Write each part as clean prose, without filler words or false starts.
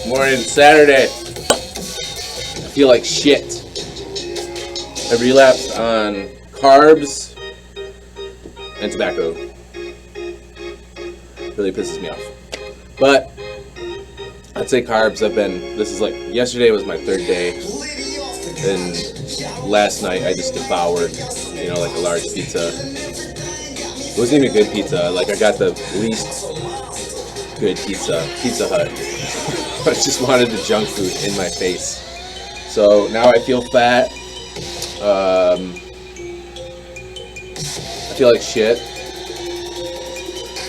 Morning, Saturday. I feel like shit. I relapsed on carbs and tobacco. Really pisses me off. But I'd say carbs. Yesterday was my third day, and last night I just devoured, like a large pizza. It wasn't even good pizza. Like, I got the least good Pizza Hut. I just wanted the junk food in my face. So now I feel fat. I feel like shit.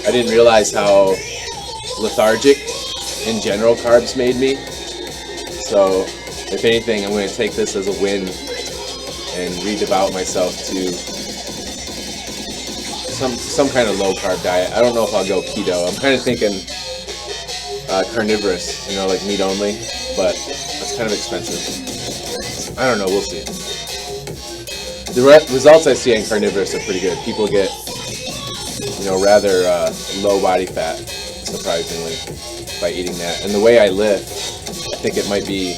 I didn't realize how lethargic in general carbs made me. So if anything, I'm going to take this as a win and redevote myself to some kind of low carb diet. I don't know if I'll go keto. I'm kind of thinking carnivorous, like meat only, but that's kind of expensive. I don't know, we'll see. The results I see in carnivorous are pretty good. People get, rather low body fat, surprisingly, by eating that. And the way I lift, I think it might be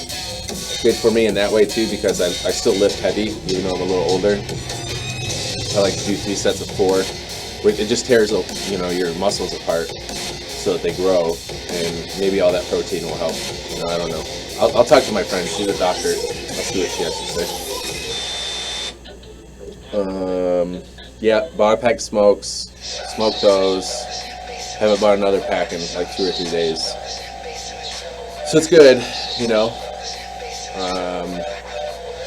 good for me in that way too, because I still lift heavy, even though I'm a little older. I like to do 3 sets of 4. It just tears, your muscles apart so that they grow, and maybe all that protein will help. I don't know. I'll talk to my friend. She's a doctor. I'll see what she has to say. Yeah, bought a pack of smokes. Smoked those. Haven't bought another pack in like 2 or 3 days. So it's good,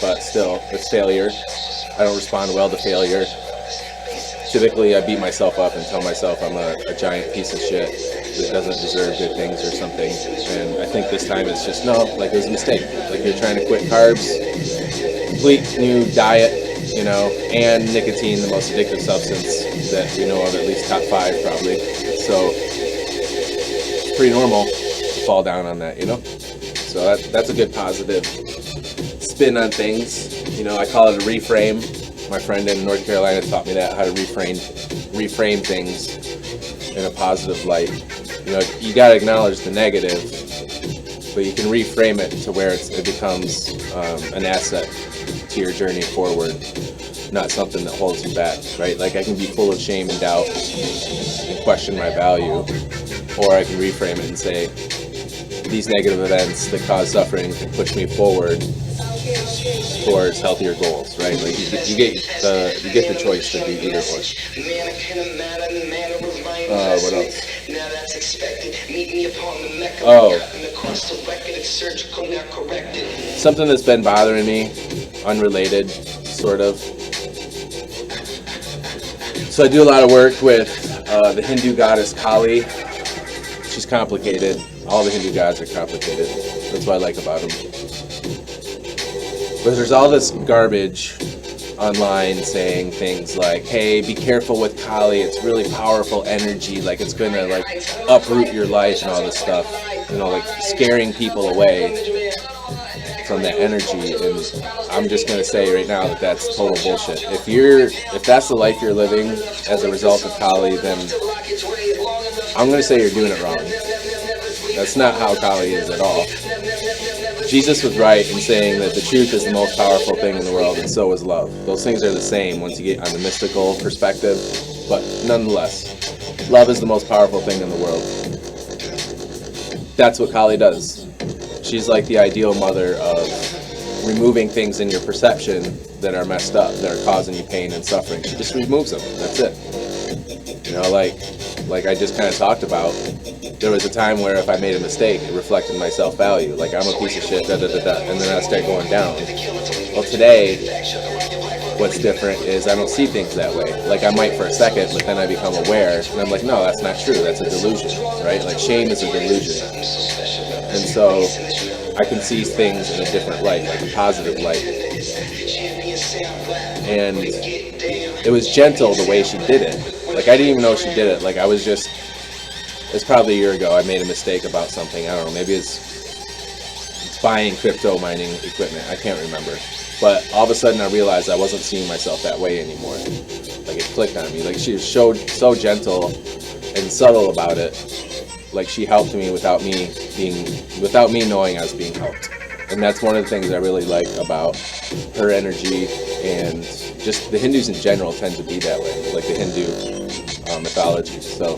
but still, it's failure. I don't respond well to failure. Typically, I beat myself up and tell myself I'm a giant piece of shit that doesn't deserve good things or something. And I think this time it's just, it was a mistake. Like, you're trying to quit carbs, complete new diet, and nicotine, the most addictive substance that we know of, at least top 5 probably. So it's pretty normal to fall down on that, So that's a good positive spin on things. I call it a reframe. My friend in North Carolina taught me that, how to reframe things in a positive light. You got to acknowledge the negative, but you can reframe it to where it becomes an asset to your journey forward, not something that holds you back, right? Like, I can be full of shame and doubt and question my value, or I can reframe it and say, these negative events that cause suffering can push me forward towards healthier goals, right? Like, you get the choice to do either one. What else? Something that's been bothering me, unrelated, sort of. So I do a lot of work with the Hindu goddess Kali. She's complicated. All the Hindu gods are complicated. That's what I like about them. But there's all this garbage online saying things like, hey, be careful with Kali, it's really powerful energy, like it's gonna uproot your life and all this stuff, scaring people away from that energy. And I'm just gonna say right now that that's total bullshit. If that's the life you're living as a result of Kali, then I'm gonna say you're doing it wrong. That's not how Kali is at all. Jesus was right in saying that the truth is the most powerful thing in the world, and so is love. Those things are the same once you get on the mystical perspective, but nonetheless, love is the most powerful thing in the world. That's what Kali does. She's like the ideal mother of removing things in your perception that are messed up, that are causing you pain and suffering. She just removes them. That's it. Like I just kind of talked about, there was a time where if I made a mistake, it reflected my self-value. Like, I'm a piece of shit, and then I start going down. Well, today, what's different is I don't see things that way. Like, I might for a second, but then I become aware, and I'm like, no, that's not true. That's a delusion, right? Like, shame is a delusion. And so I can see things in a different light, like a positive light. And it was gentle the way she did it. Like, I didn't even know she did it. Like, it's probably a year ago I made a mistake about something. I don't know, maybe it's buying crypto mining equipment. I can't remember. But all of a sudden I realized I wasn't seeing myself that way anymore. Like, it clicked on me. Like, she was so gentle and subtle about it. like she helped me without me knowing I was being helped. And that's one of the things I really like about her energy, and just the Hindus in general tend to be that way, like the Hindu mythology. So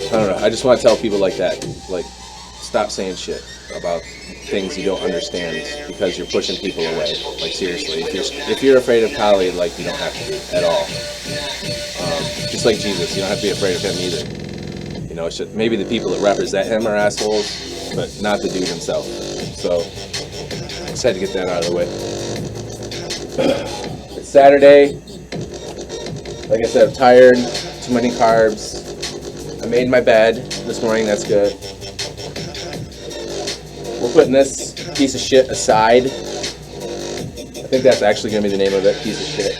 I don't know. I just want to tell people like that, like, stop saying shit about things you don't understand because you're pushing people away. Like, seriously, if you're afraid of Kali, like, you don't have to be at all. Just like Jesus, you don't have to be afraid of him either. You know, maybe the people that represent him are assholes, but not the dude himself. So I just had to get that out of the way. It's Saturday. Like I said, I'm tired. Too many carbs. I made my bed this morning. That's good. We're putting this piece of shit aside. I think that's actually going to be the name of it, piece of shit.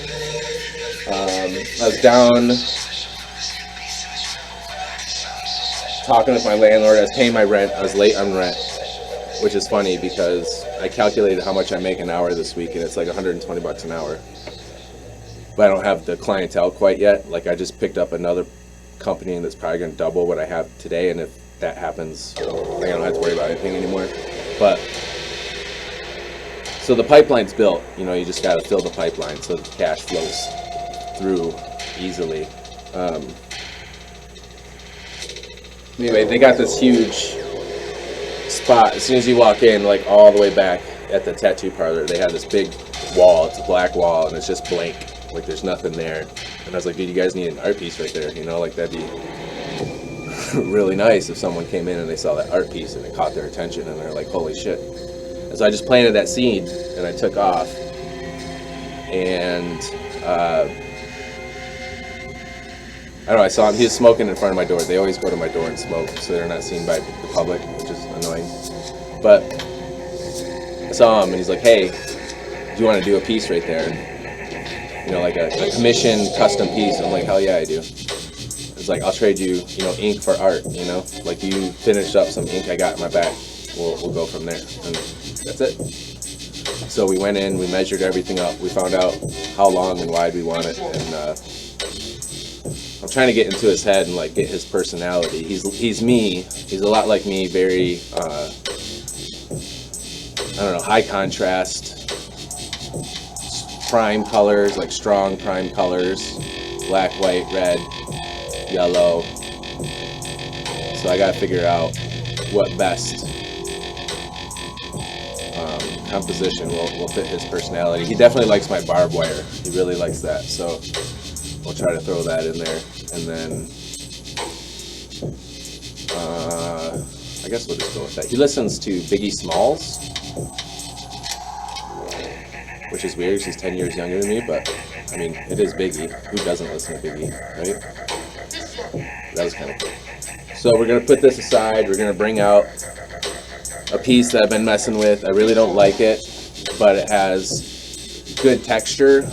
I was down talking with my landlord. I was paying my rent. I was late on rent, which is funny because I calculated how much I make an hour this week, and it's like 120 bucks an hour. But I don't have the clientele quite yet. Like, I just picked up another company, and that's probably going to double what I have today, and if that happens, I don't have to worry about anything anymore. But so the pipeline's built, you know, you just got to fill the pipeline so the cash flows through easily. Anyway, they got this huge spot as soon as you walk in, like all the way back at the tattoo parlor. They have this big wall. It's a black wall, and it's just blank, like there's nothing there. And I was like, dude, you guys need an art piece right there, you know, like that'd be really nice if someone came in and they saw that art piece and it caught their attention and they're like, holy shit. And so I just planted that seed and I took off. And I don't know, I saw him, he was smoking in front of my door. They always go to my door and smoke so they're not seen by the public, which is annoying. But I saw him and he's like, hey, do you want to do a piece right there? You know, like a commissioned custom piece. I'm like, hell yeah, I do. It's like, I'll trade you, you know, ink for art, you know? Like, you finished up some ink I got in my back. We'll go from there. And that's it. So we went in, we measured everything up. We found out how long and wide we want it. And I'm trying to get into his head and, like, get his personality. He's me. He's a lot like me, very, I don't know, high contrast. Prime colors, like strong prime colors, black, white, red, yellow. So I gotta figure out what best composition will fit his personality. He definitely likes my barbed wire. He really likes that. So we'll try to throw that in there. And then I guess we'll just go with that. He listens to Biggie Smalls, which is weird, he's 10 years younger than me, but, I mean, it is Biggie. Who doesn't listen to Biggie, right? That was kind of cool. So we're going to put this aside. We're going to bring out a piece that I've been messing with. I really don't like it, but it has good texture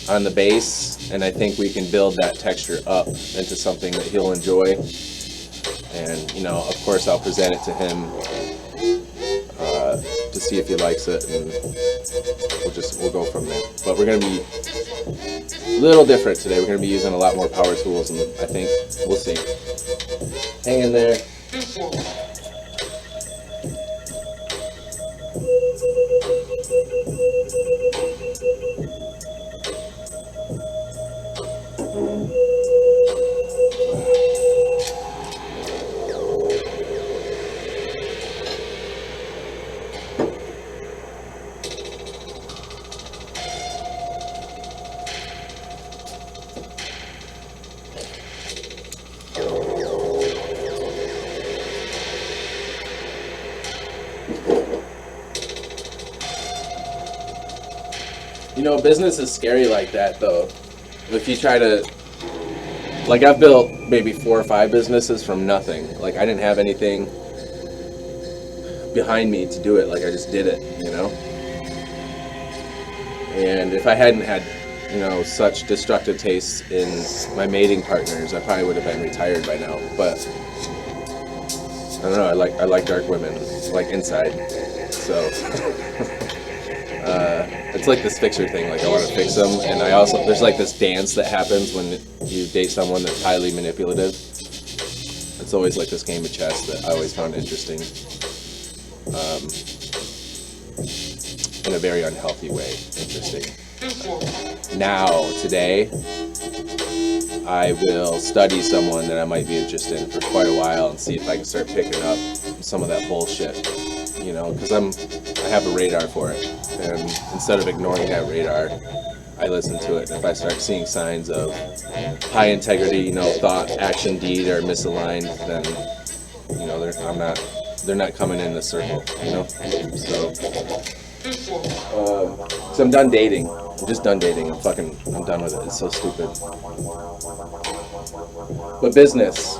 on the base, and I think we can build that texture up into something that he'll enjoy. And, you know, of course, I'll present it to him to see if he likes it, and we'll go from there. But we're going to be a little different today. We're going to be using a lot more power tools, and I think we'll see. Hang in there. You know, business is scary like that, though. If you try to, like, I've built maybe 4 or 5 businesses from nothing. Like, I didn't have anything behind me to do it. Like, I just did it, you know? And if I hadn't had, you know, such destructive tastes in my mating partners, I probably would have been retired by now. But I don't know, I like dark women, like inside. So It's like this fixer thing, like I want to fix them, and I also, there's like this dance that happens when you date someone that's highly manipulative. It's always like this game of chess that I always found interesting, in a very unhealthy way, interesting. Now, today, I will study someone that I might be interested in for quite a while and see if I can start picking up some of that bullshit, you know, because I have a radar for it, and instead of ignoring that radar, I listen to it. And if I start seeing signs of high integrity, you know, thought, action, deed are misaligned, then, you know, they're not coming in the circle, you know. So I'm done dating. I'm just done dating. I'm done with it. It's so stupid. But business.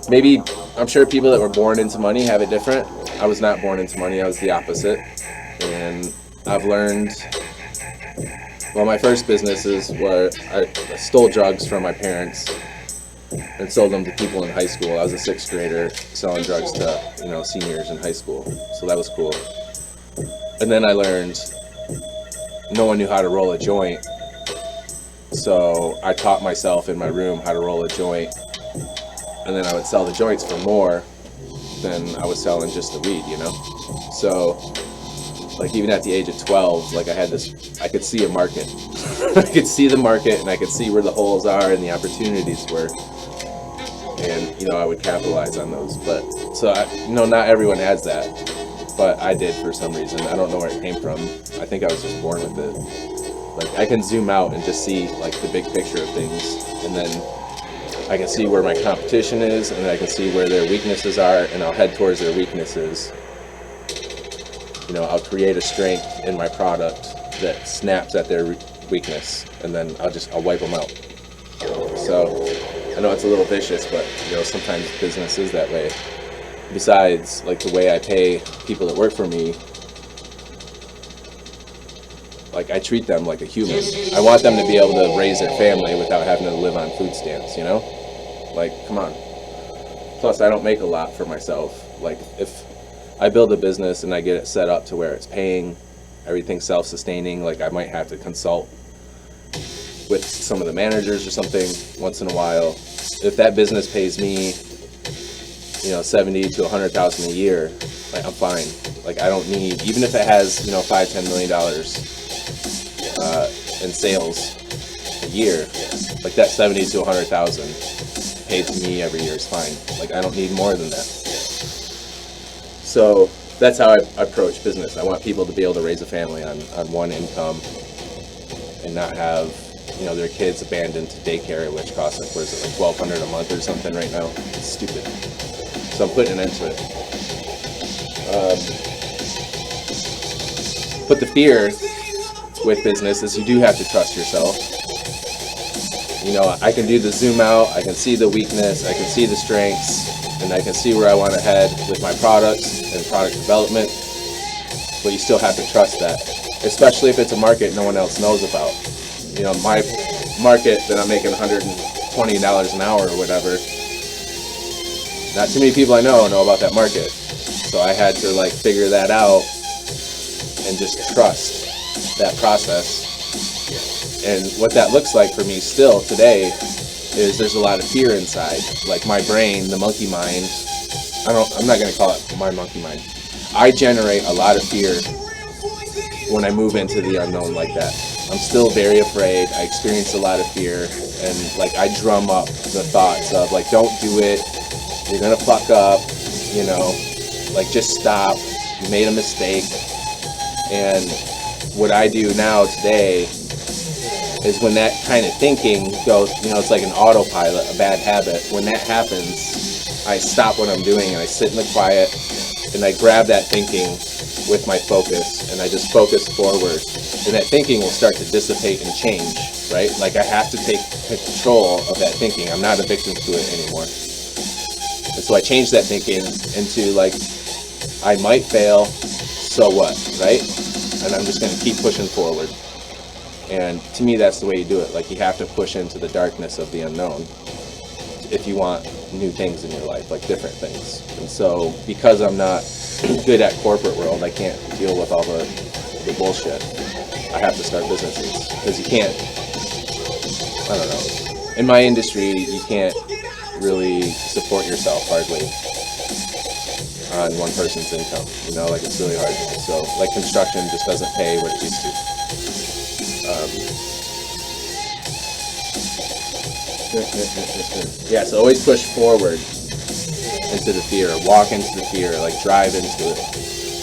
Maybe, I'm sure people that were born into money have it different. I was not born into money. I was the opposite. And I've learned, well, my first businesses were, I stole drugs from my parents and sold them to people in high school. I was a 6th grader selling drugs to, you know, seniors in high school. So that was cool. And then I learned no one knew how to roll a joint. So I taught myself in my room how to roll a joint. And then I would sell the joints for more than I was selling just the weed, you know? So, like, even at the age of 12, like, I could see a market. I could see the market, and I could see where the holes are and the opportunities were. And, you know, I would capitalize on those. But, so, not everyone has that. But I did for some reason. I don't know where it came from. I think I was just born with it. Like, I can zoom out and just see, like, the big picture of things. And then I can see where my competition is, and I can see where their weaknesses are, and I'll head towards their weaknesses. You know, I'll create a strength in my product that snaps at their weakness, and then I'll wipe them out. So, I know it's a little vicious, but, you know, sometimes business is that way. Besides, like, the way I pay people that work for me, like, I treat them like a human. I want them to be able to raise their family without having to live on food stamps, you know? Like, come on. Plus, I don't make a lot for myself. Like, if I build a business and I get it set up to where it's paying, everything's self-sustaining, like, I might have to consult with some of the managers or something once in a while. If that business pays me, you know, $70,000 to $100,000 a year, like, I'm fine. Like, I don't need, even if it has, you know, $5-10 million in sales a year, like, that $70,000 to $100,000 paid to me every year is fine. Like, I don't need more than that. So that's how I approach business. I want people to be able to raise a family on one income and not have, you know, their kids abandoned to daycare, which costs, like, what is it, like $1,200 a month or something right now? It's stupid. So I'm putting an end to it. But the fear with business is you do have to trust yourself. You know, I can do the zoom out, I can see the weakness, I can see the strengths, and I can see where I want to head with my products and product development, but you still have to trust that, especially if it's a market no one else knows about. You know, my market that I'm making $120 an hour or whatever, not too many people I know about that market. So I had to, like, figure that out and just trust that process. And what that looks like for me still today is there's a lot of fear inside. Like, my brain, the monkey mind, I'm not going to call it my monkey mind. I generate a lot of fear when I move into the unknown like that. I'm still very afraid. I experience a lot of fear, and, like, I drum up the thoughts of, like, don't do it. You're going to fuck up, you know, like, just stop. You made a mistake. And what I do now today is when that kind of thinking goes, you know, it's like an autopilot, a bad habit. When that happens, I stop what I'm doing and I sit in the quiet and I grab that thinking with my focus and I just focus forward. And that thinking will start to dissipate and change, right? Like, I have to take control of that thinking. I'm not a victim to it anymore. And so I change that thinking into, like, I might fail, so what, right? And I'm just going to keep pushing forward. And to me, that's the way you do it. Like, you have to push into the darkness of the unknown if you want new things in your life, like different things. And so because I'm not good at corporate world, I can't deal with all the bullshit. I have to start businesses because you can't, I don't know. In my industry, you can't really support yourself hardly on one person's income. You know, like it's really hard. So like construction just doesn't pay what it used to. Yeah, so always push forward into the fear, walk into the fear, like drive into it.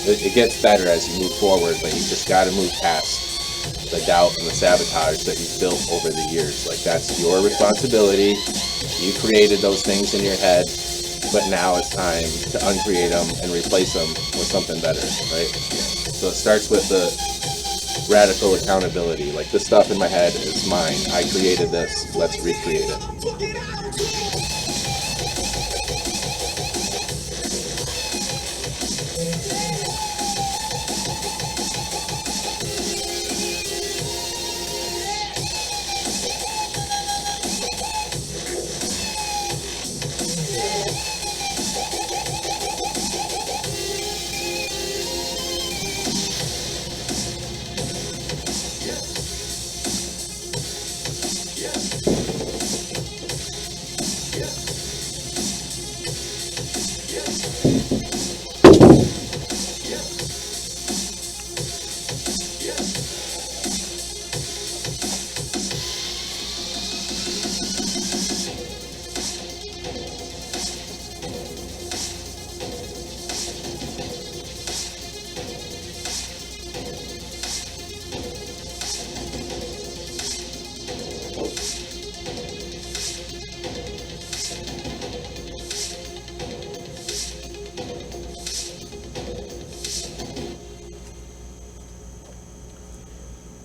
It gets better as you move forward, but you just got to move past the doubt and the sabotage that you've built over the years. Like that's your responsibility. You created those things in your head, but now it's time to uncreate them and replace them with something better, right? So it starts with the radical accountability. Like this stuff in my head is mine. I created this. Let's recreate it.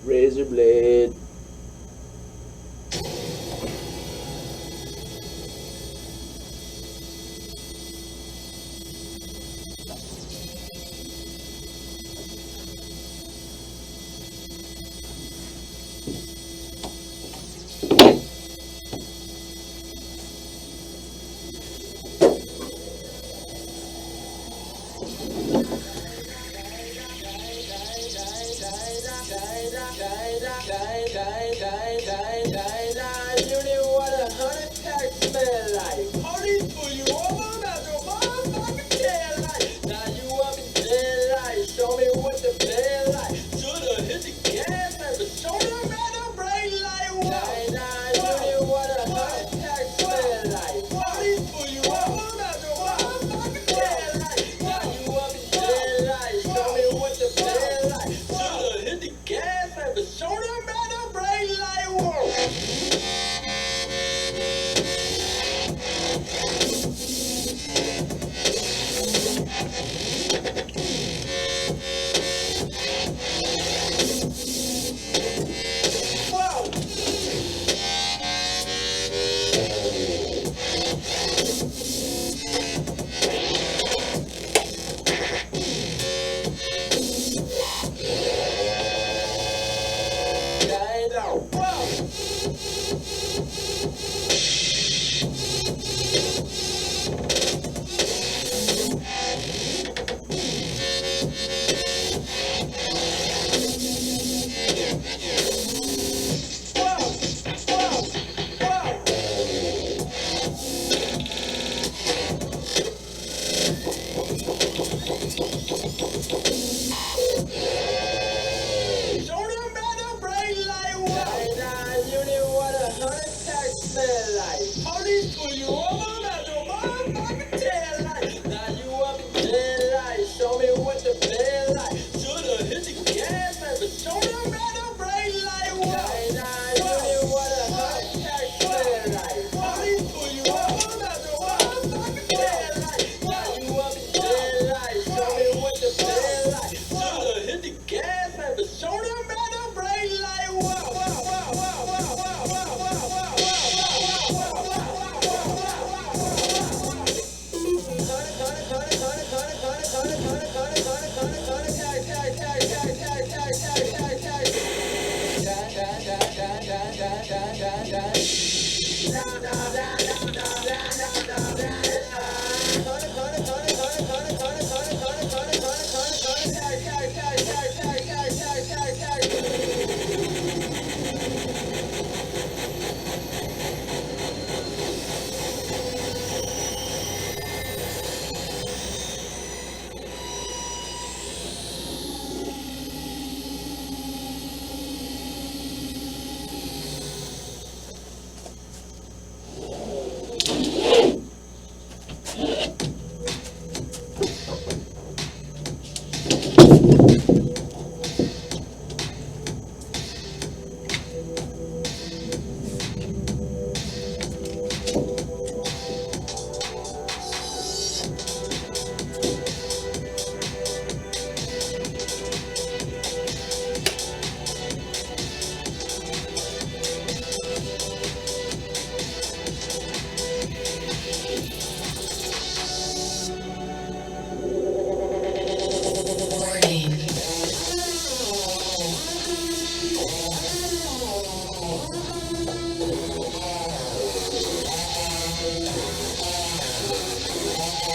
Razor blade.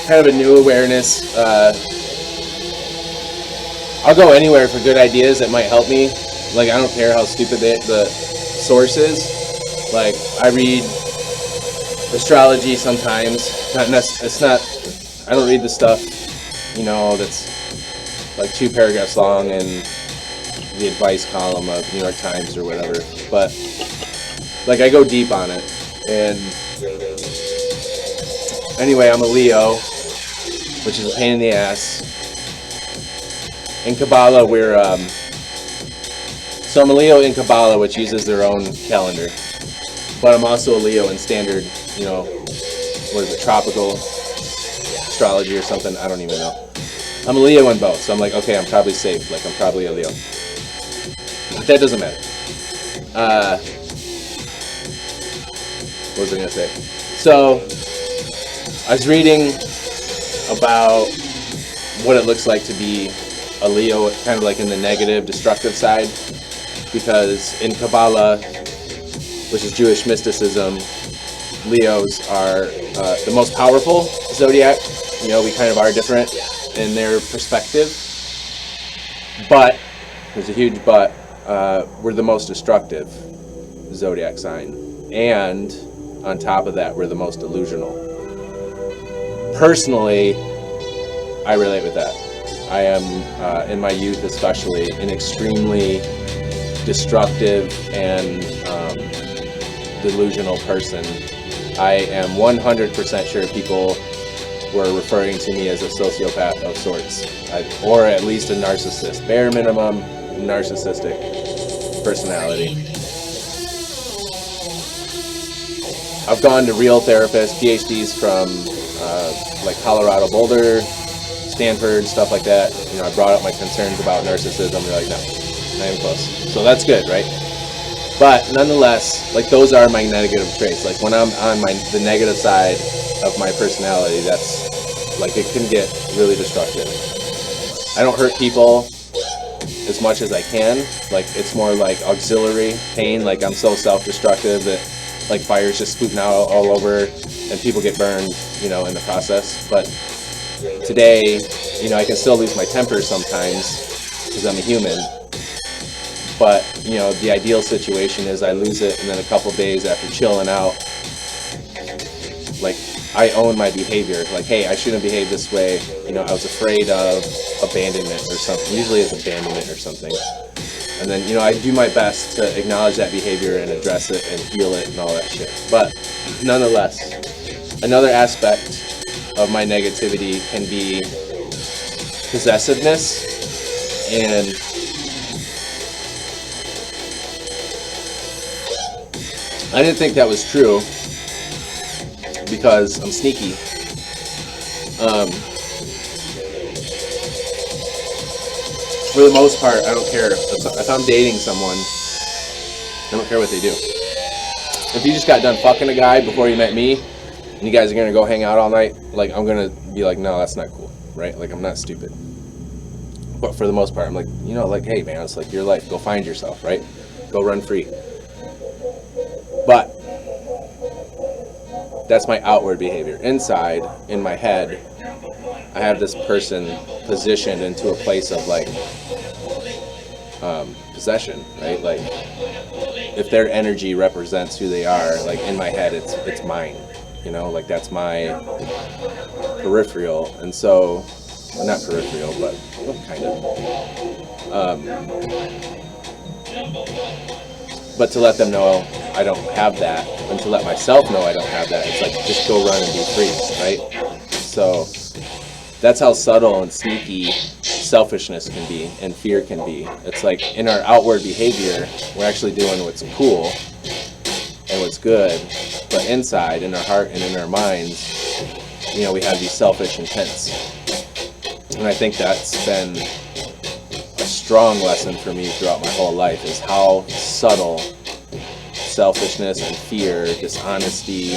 Kind of a new awareness. I'll go anywhere for good ideas that might help me. Like, I don't care how stupid the source is. Like, I read astrology sometimes. It's not. I don't read the stuff, that's like 2 paragraphs long in the advice column of New York Times or whatever. But like, I go deep on it. And anyway, I'm a Leo, which is a pain in the ass. In Kabbalah, so I'm a Leo in Kabbalah, which uses their own calendar. But I'm also a Leo in standard, tropical astrology or something. I don't even know. I'm a Leo in both, so I'm like, okay, I'm probably safe. Like, I'm probably a Leo. But that doesn't matter. What was I going to say? So, I was reading about what it looks like to be a Leo, kind of like in the negative, destructive side, because in Kabbalah, which is Jewish mysticism, Leos are the most powerful zodiac. We kind of are different in their perspective, but there's a huge but. We're the most destructive zodiac sign, and on top of that, we're the most delusional. Personally, I relate with that. I am, in my youth especially, an extremely destructive and delusional person. I am 100% sure people were referring to me as a sociopath of sorts, or at least a narcissist. Bare minimum, narcissistic personality. I've gone to real therapists, PhDs from like Colorado, Boulder, Stanford, stuff like that. I brought up my concerns about narcissism. They're like, no, not even close. So that's good, right? But nonetheless, like, those are my negative traits. Like, when I'm on the negative side of my personality, that's like, it can get really destructive. I don't hurt people as much as I can. Like, it's more like auxiliary pain. Like, I'm so self-destructive that, like, fire's just spooting out all over and people get burned, in the process. But today, I can still lose my temper sometimes because I'm a human. But, the ideal situation is I lose it, and then a couple days after chilling out, like, I own my behavior. Like, hey, I shouldn't behave this way. I was afraid of abandonment or something. Usually it's abandonment or something. And then, I do my best to acknowledge that behavior and address it and heal it and all that shit. But nonetheless, another aspect of my negativity can be possessiveness. And I didn't think that was true because I'm sneaky. For the most part, I don't care. If I'm dating someone, I don't care what they do. If you just got done fucking a guy before you met me, and you guys are gonna go hang out all night, like, I'm gonna be like, no, that's not cool, right? Like, I'm not stupid. But for the most part, I'm like, like, hey man, it's like your life. Go find yourself, right? Go run free. But That's my outward behavior. Inside, in my head, I have this person positioned into a place of like possession, right? Like if their energy represents who they are, like in my head, it's mine. You know, like that's my peripheral, and so well, not peripheral, but kind of. But to let them know I don't have that, and to let myself know I don't have that, it's like just go run and be free, right? So that's how subtle and sneaky selfishness can be and fear can be. It's like in our outward behavior, we're actually doing what's cool and what's good, but inside, in our heart and in our minds, you know, we have these selfish intents. And I think that's been a strong lesson for me throughout my whole life, is how subtle selfishness and fear, dishonesty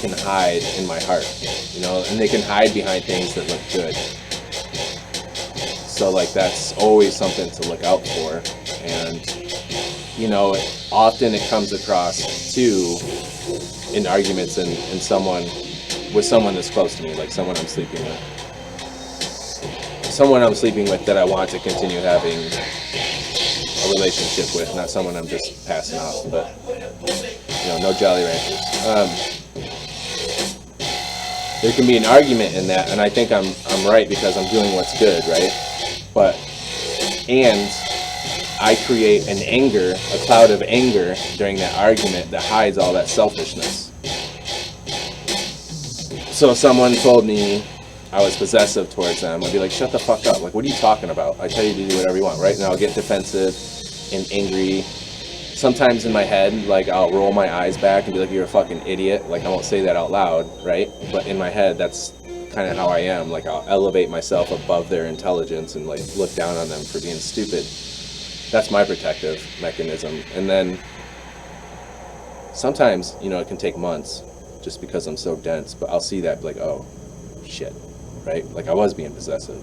can hide in my heart, you know, and they can hide behind things that look good. So like that's always something to look out for. And you know, often it comes across too in arguments and someone that's close to me, like someone I'm sleeping with that I want to continue having a relationship with, not someone I'm just passing off, but you know, no Jolly Ranchers. There can be an argument in that, and I think I'm right because I'm doing what's good, right? And I create an anger, a cloud of anger during that argument that hides all that selfishness. So if someone told me I was possessive towards them, I'd be like, shut the fuck up. Like, what are you talking about? I tell you to do whatever you want, right? And I'll get defensive and angry. Sometimes in my head, like, I'll roll my eyes back and be like, you're a fucking idiot. Like, I won't say that out loud, right? But in my head, that's kind of how I am. Like, I'll elevate myself above their intelligence and, like, look down on them for being stupid. That's my protective mechanism. And then sometimes, you know, it can take months just because I'm so dense, but I'll see that, like, oh, shit, right? Like, I was being possessive.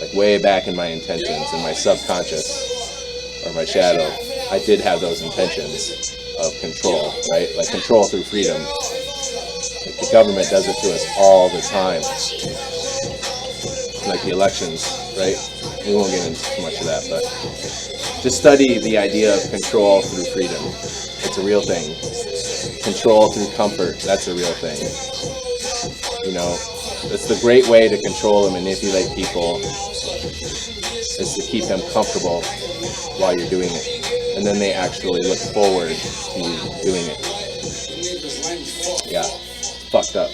Like, way back in my intentions, in my subconscious, or my shadow, I did have those intentions of control, right? Like, control through freedom. Like, the government does it to us all the time. Like the elections, right? We won't get into too much of that, but just study the idea of control through freedom. It's a real thing. Control through comfort, that's a real thing. You know, it's the great way to control and manipulate people, is to keep them comfortable while you're doing it. And then they actually look forward to you doing it. Yeah, it's fucked up.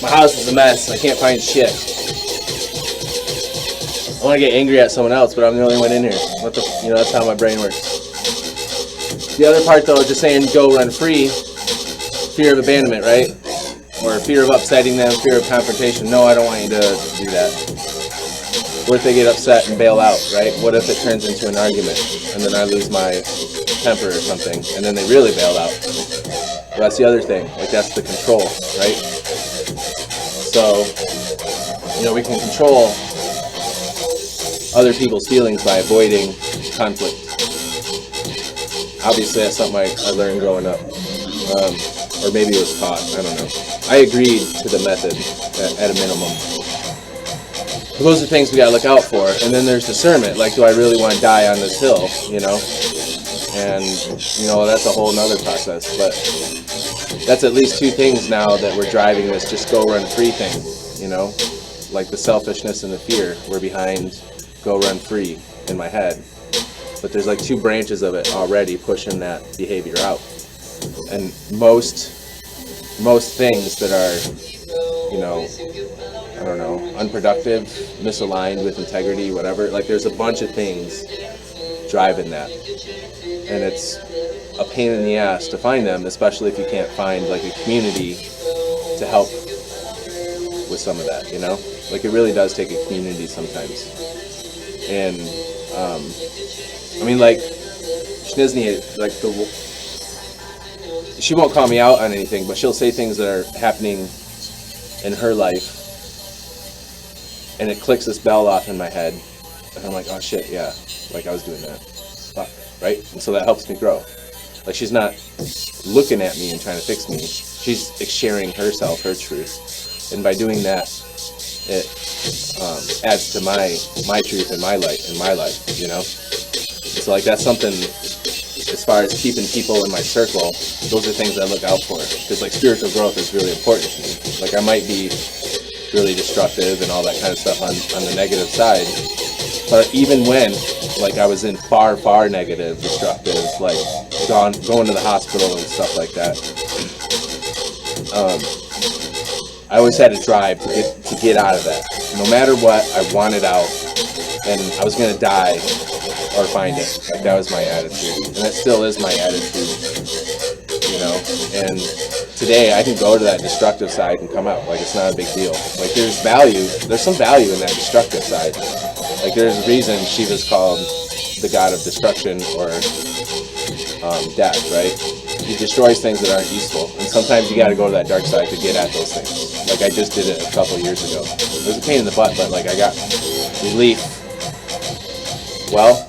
My house is a mess. I can't find shit. I want to get angry at someone else, but I'm the only one in here. What the, that's how my brain works. The other part, though, is just saying go run free. Fear of abandonment, right? Or fear of upsetting them, fear of confrontation. No, I don't want you to do that. What if they get upset and bail out, right? What if it turns into an argument and then I lose my temper or something and then they really bail out? Well, that's the other thing. Like, that's the control, right? So, we can control other people's feelings by avoiding conflict. Obviously, that's something I learned growing up. Or maybe it was taught, I don't know. I agreed to the method at a minimum. But those are things we gotta look out for. And then there's discernment, like, do I really want to die on this hill, And, that's a whole nother process. But that's at least two things now that we're driving this just go run free thing, Like the selfishness and the fear were behind go run free in my head. But there's like two branches of it already pushing that behavior out. And most things that are, unproductive, misaligned with integrity, whatever, like there's a bunch of things driving that. And it's a pain in the ass to find them, especially if you can't find like a community to help with some of that, Like it really does take a community sometimes. And, like Schnizni, like she won't call me out on anything, but she'll say things that are happening in her life, and it clicks this bell off in my head, and I'm like, oh shit, yeah, like I was doing that, fuck, right? And so that helps me grow. Like she's not looking at me and trying to fix me, she's sharing herself, her truth, and by doing that, it adds to my truth in my life, So like that's something, as far as keeping people in my circle, those are things I look out for, because like spiritual growth is really important to me. Like I might be really destructive and all that kind of stuff on the negative side, but even when like I was in far negative, destructive, like going to the hospital and stuff like that, I always had a drive to get out of that. No matter what, I wanted out, and I was gonna die or find it. Like, that was my attitude, and that still is my attitude. You know, and today I can go to that destructive side and come out. Like, it's not a big deal. Like, there's some value in that destructive side. Like, there's a reason Shiva's called the god of destruction or death, right? He destroys things that aren't useful, and sometimes you got to go to that dark side to get at those things. Like, I just did it a couple years ago. It was a pain in the butt, but like, I got relief. Well,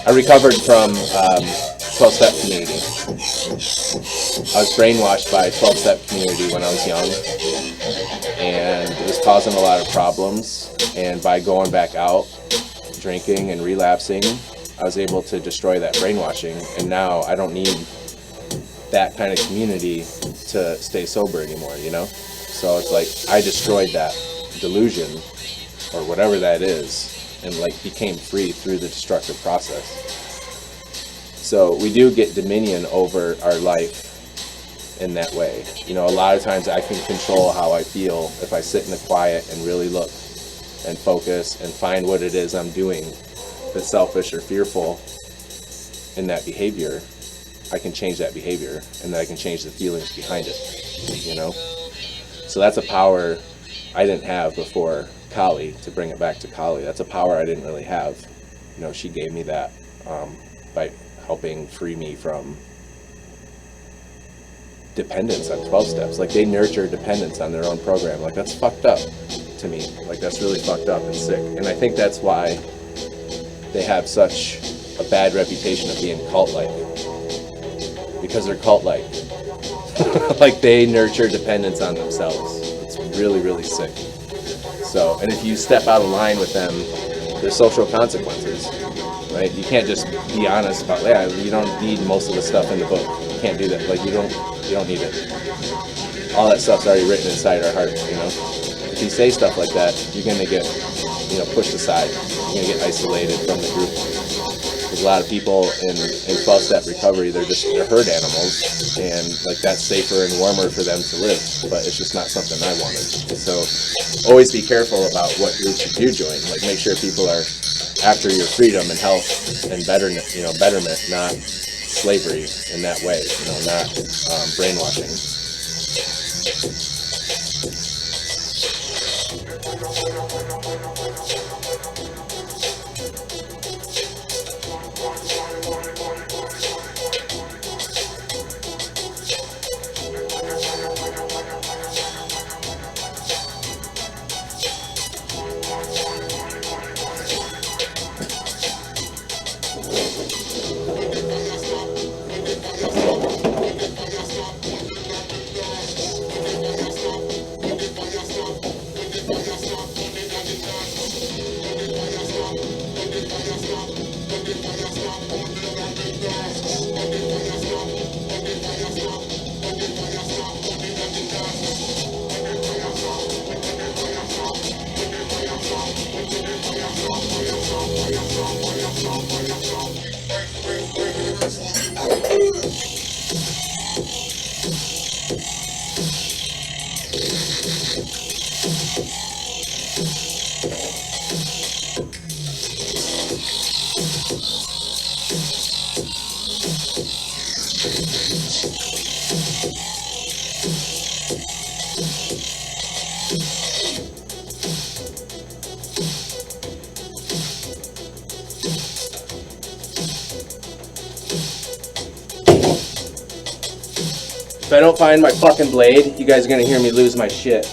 I recovered from 12-step community. I was brainwashed by 12-step community when I was young, and it was causing a lot of problems. And by going back out, drinking and relapsing, I was able to destroy that brainwashing, and now I don't need that kind of community to stay sober anymore, you know? So it's like I destroyed that delusion or whatever that is, and like became free through the destructive process. So we do get dominion over our life in that way. You know, a lot of times I can control how I feel if I sit in the quiet and really look and focus and find what it is I'm doing that's selfish or fearful in that behavior. I can change that behavior, and then I can change the feelings behind it, you know? So that's a power I didn't have before Kali, to bring it back to Kali. That's a power I didn't really have. You know, she gave me that by helping free me from dependence on 12 steps. Like, they nurture dependence on their own program. Like, that's fucked up to me. Like, that's really fucked up and sick. And I think that's why they have such a bad reputation of being cult-like. Because they're cult-like. Like, they nurture dependence on themselves. It's really, really sick. So, and if you step out of line with them, there's social consequences, right? You can't just be honest about, yeah, you don't need most of the stuff in the book. You can't do that. Like, you don't need it. All that stuff's already written inside our hearts, you know? If you say stuff like that, you're gonna get, you know, pushed aside. You're gonna get isolated from the group. There's a lot of people in 12-step recovery, they're herd animals, and like, that's safer and warmer for them to live, but it's just not something I wanted. So always be careful about what groups you do join. Like, make sure people are after your freedom and health and betterment, not slavery in that way, you know, not brainwashing. If I don't find my fucking blade, you guys are gonna hear me lose my shit.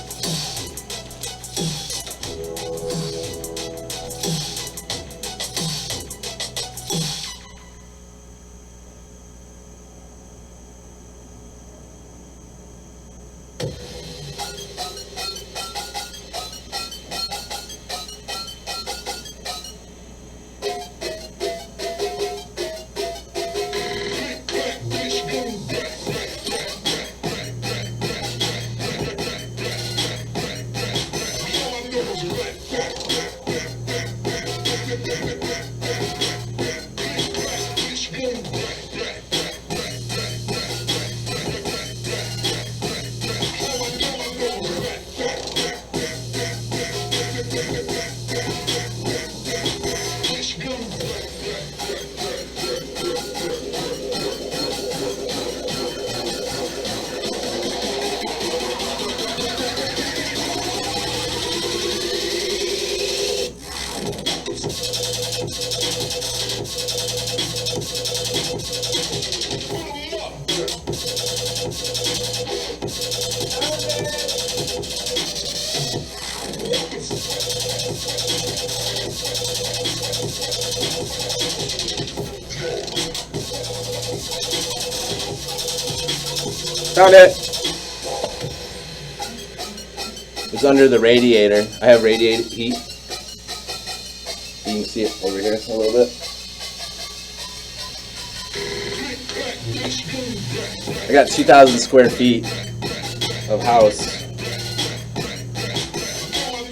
Found it! It's under the radiator. I have radiator heat. You can see it over here a little bit. I got 2,000 square feet of house,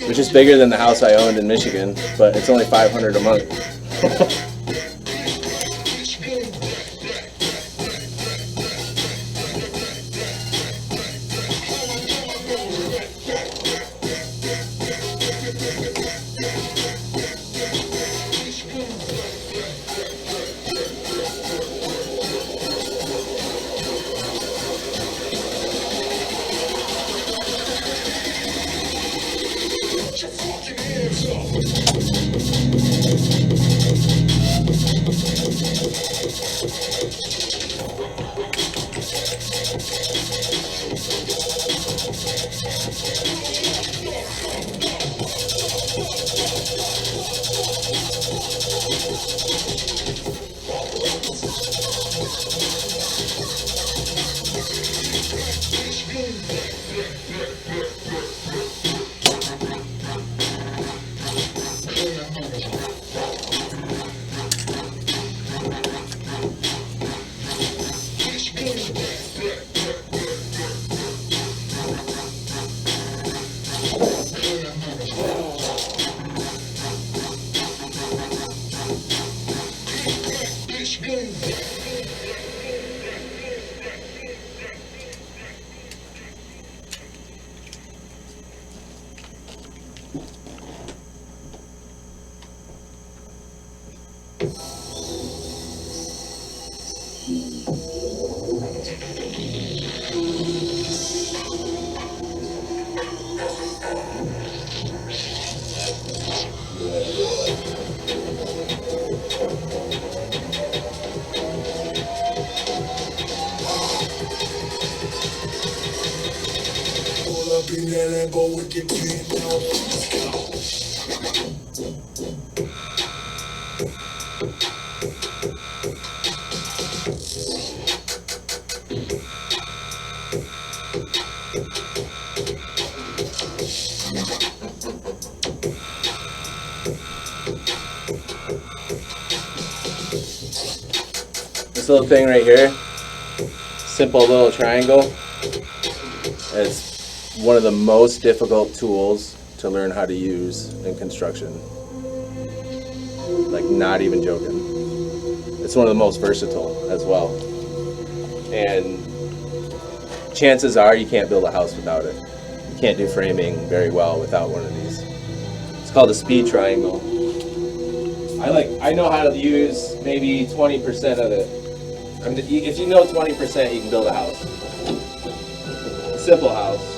which is bigger than the house I owned in Michigan, but it's only $500 a month. This little thing right here, simple little triangle, is one of the most difficult tools to learn how to use in construction. Like, not even joking. It's one of the most versatile as well. And chances are you can't build a house without it. You can't do framing very well without one of these. It's called a speed triangle. I know how to use maybe 20% of it. I mean, if you know 20%, you can build a house. A simple house.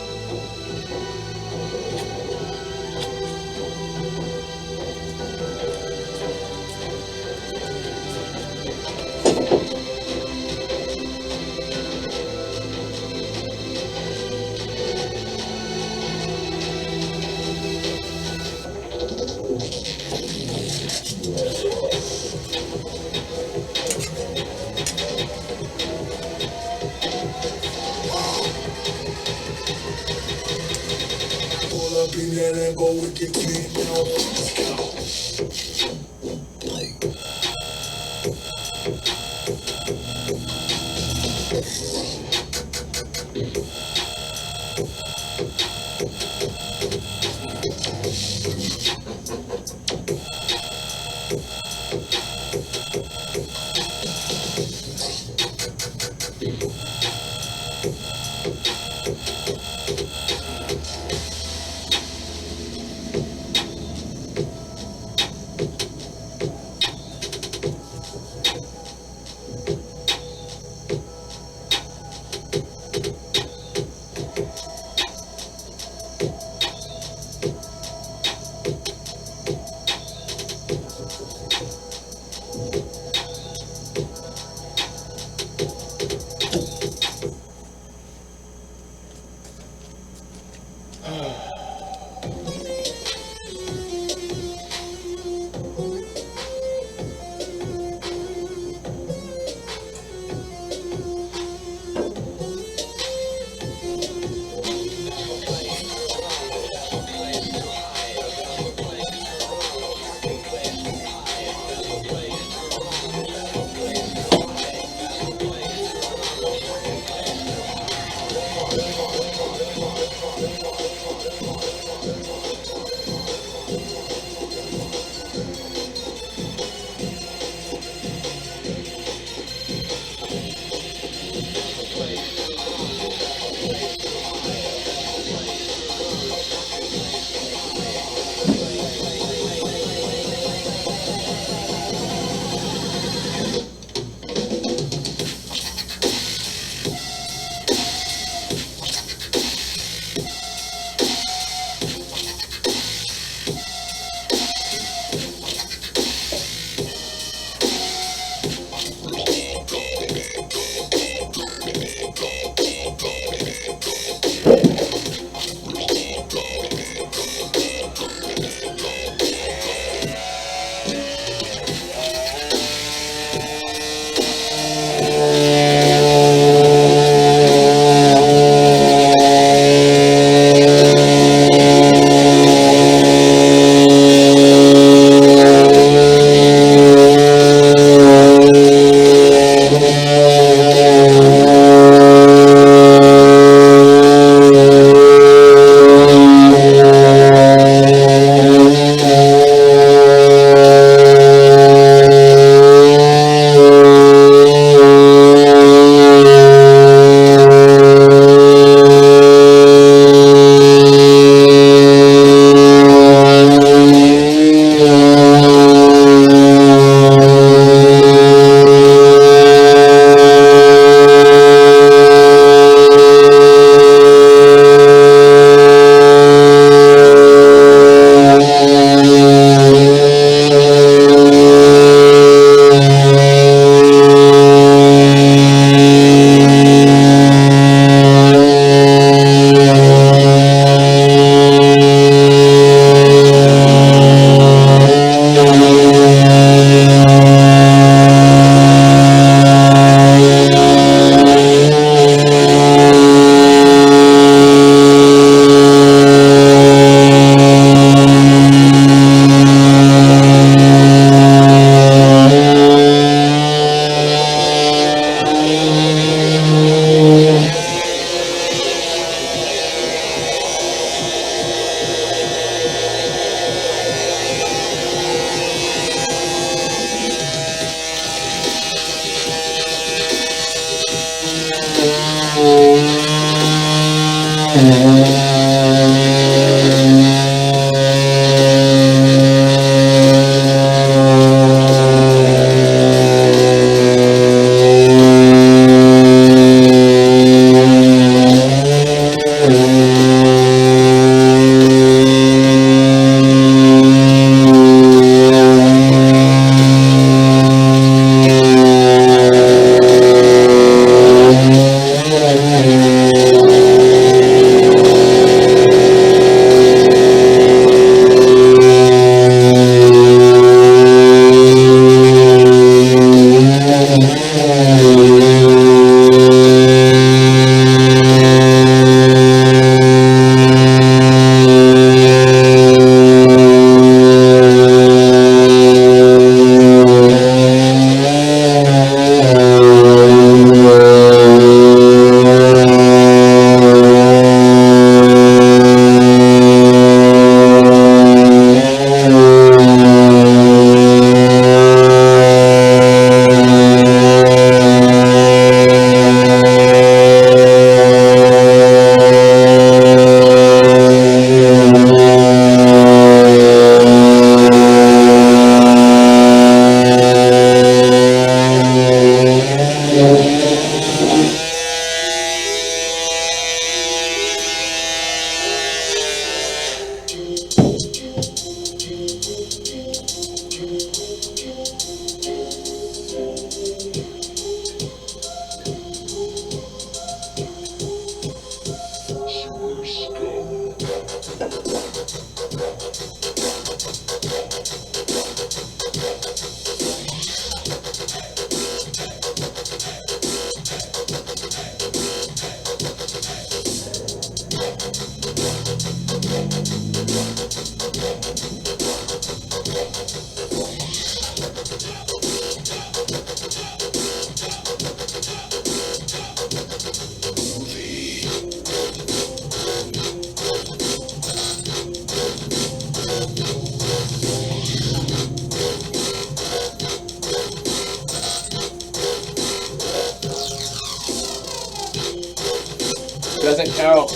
Doesn't count.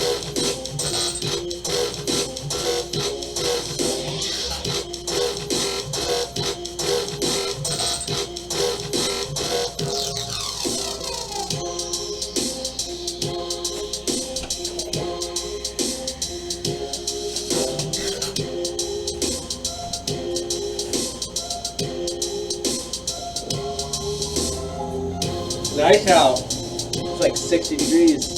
Nice out. It's like 60 degrees.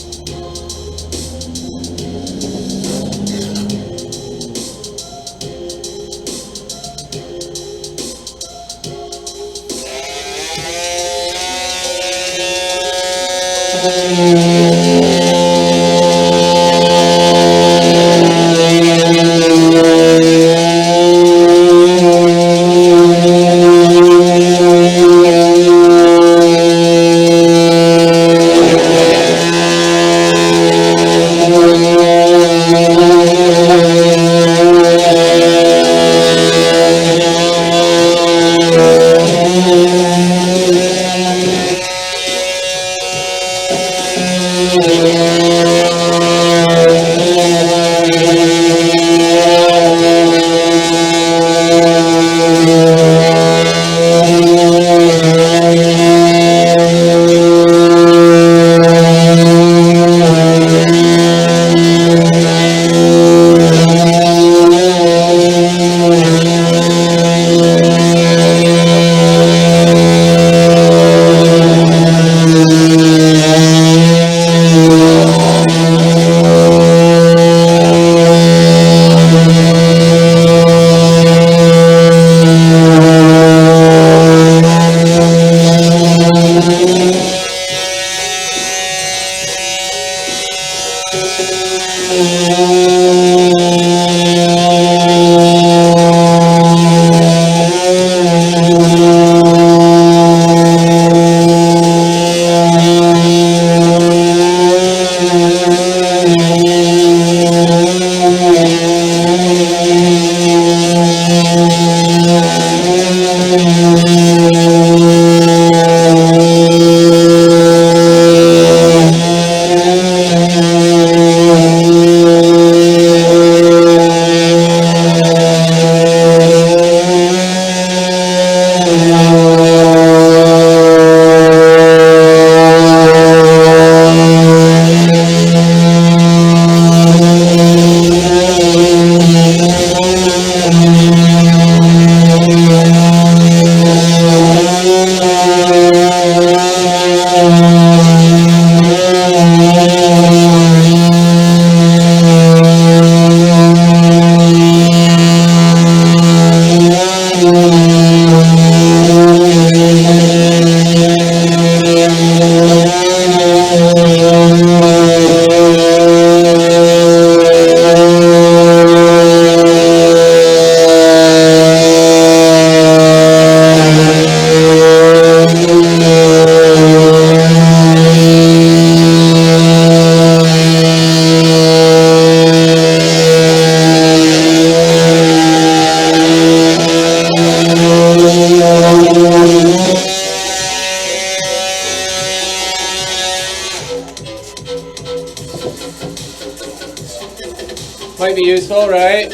Might be useful, right?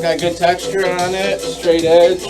Got good texture on it, straight edge.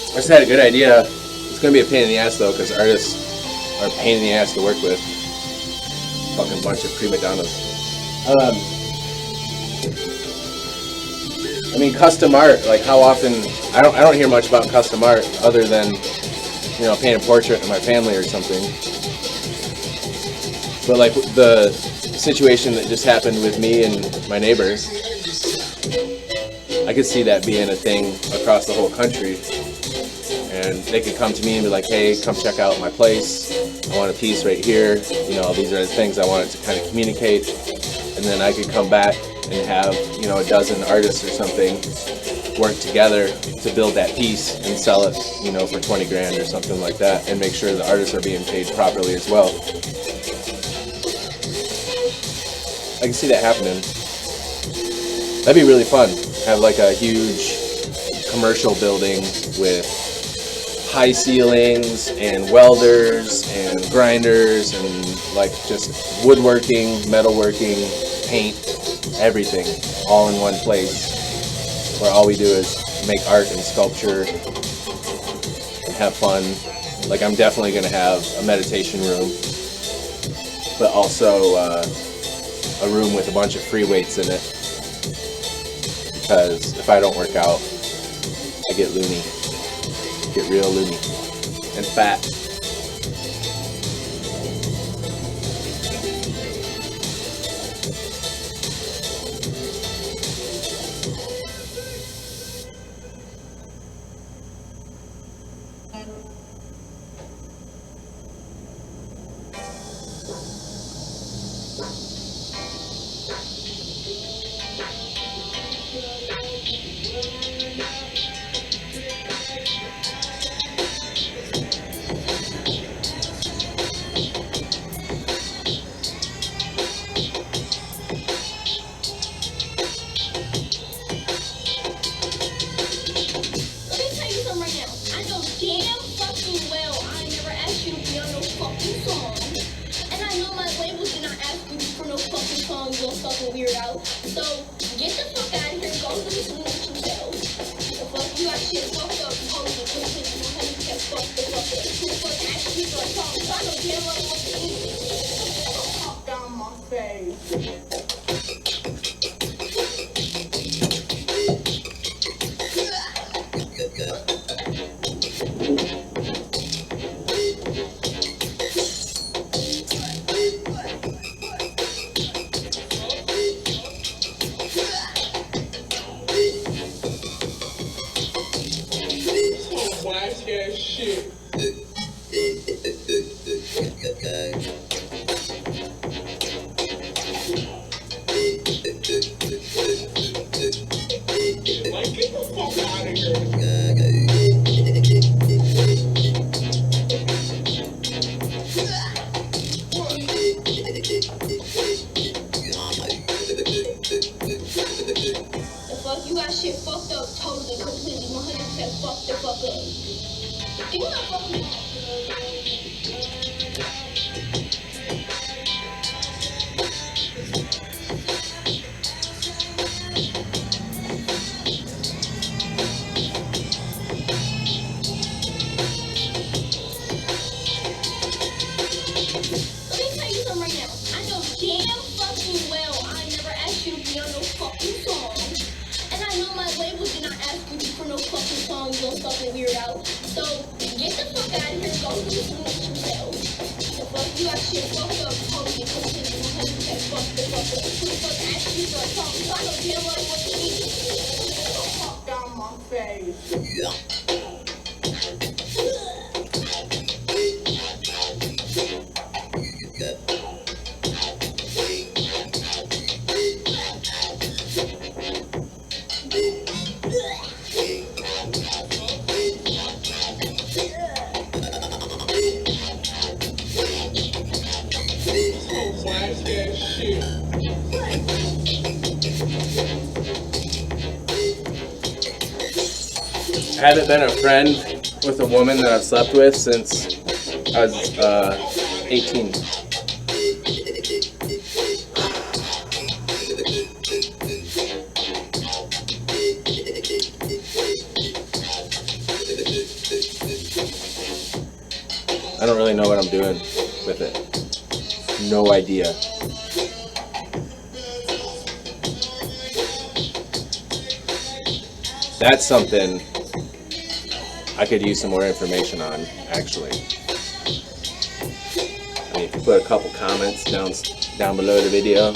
I just had a good idea. It's going to be a pain in the ass though, because artists are a pain in the ass to work with. Fucking bunch of prima donnas. I mean, custom art. Like, how often? I don't hear much about custom art other than, you know, paint a portrait of my family or something. But like the situation that just happened with me and my neighbors, I could see that being a thing across the whole country. And they could come to me and be like, hey, come check out my place. I want a piece right here. You know, these are the things I want it to kind of communicate. And then I could come back and have, you know, a dozen artists or something work together to build that piece and sell it, you know, for 20 grand or something like that, and make sure the artists are being paid properly as well. I can see that happening. That'd be really fun. Have like a huge commercial building with high ceilings and welders and grinders and like just woodworking, metalworking, paint, everything all in one place, where all we do is make art and sculpture and have fun. Like, I'm definitely going to have a meditation room, but also a room with a bunch of free weights in it, because if I don't work out, I get loony. Get real loony and fat. label did not ask you for no fucking song, you little fucking weirdo. So get the fuck out of here, go to the room yourself. The fuck you actually fucked up, homie, because you said fuck the fuck up. Who the fuck asked you for a talk? So I don't care what you need. Get the fuck down my face. I haven't been a friend with a woman that I've slept with since I was 18. I don't really know what I'm doing with it. No idea. That's something I could use some more information on, actually. I mean, if you put a couple comments down below the video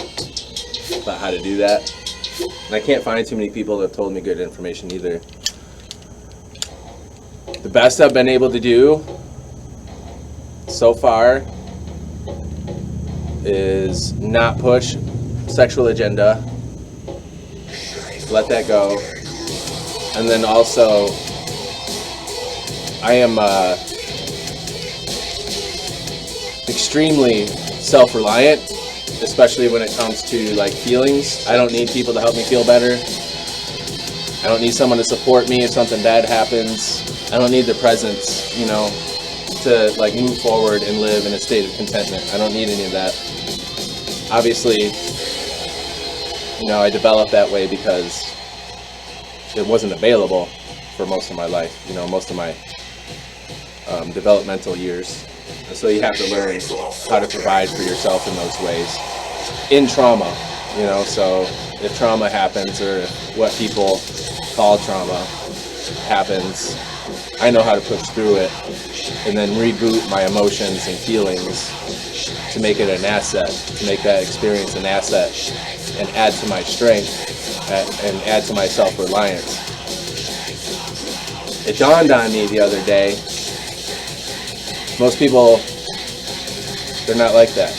about how to do that. And I can't find too many people that have told me good information either. The best I've been able to do so far is not push sexual agenda. Let that go. And then also, I am extremely self-reliant, especially when it comes to like feelings. I don't need people to help me feel better. I don't need someone to support me if something bad happens. I don't need their presence, you know, to like move forward and live in a state of contentment. I don't need any of that. Obviously, you know, I developed that way because it wasn't available for most of my life, you know, most of my developmental years. And so you have to learn how to provide for yourself in those ways. In trauma, you know, so if trauma happens, or if what people call trauma happens, I know how to push through it and then reboot my emotions and feelings to make it an asset, to make that experience an asset and add to my strength and add to my self-reliance. It dawned on me the other day, most people, they're not like that.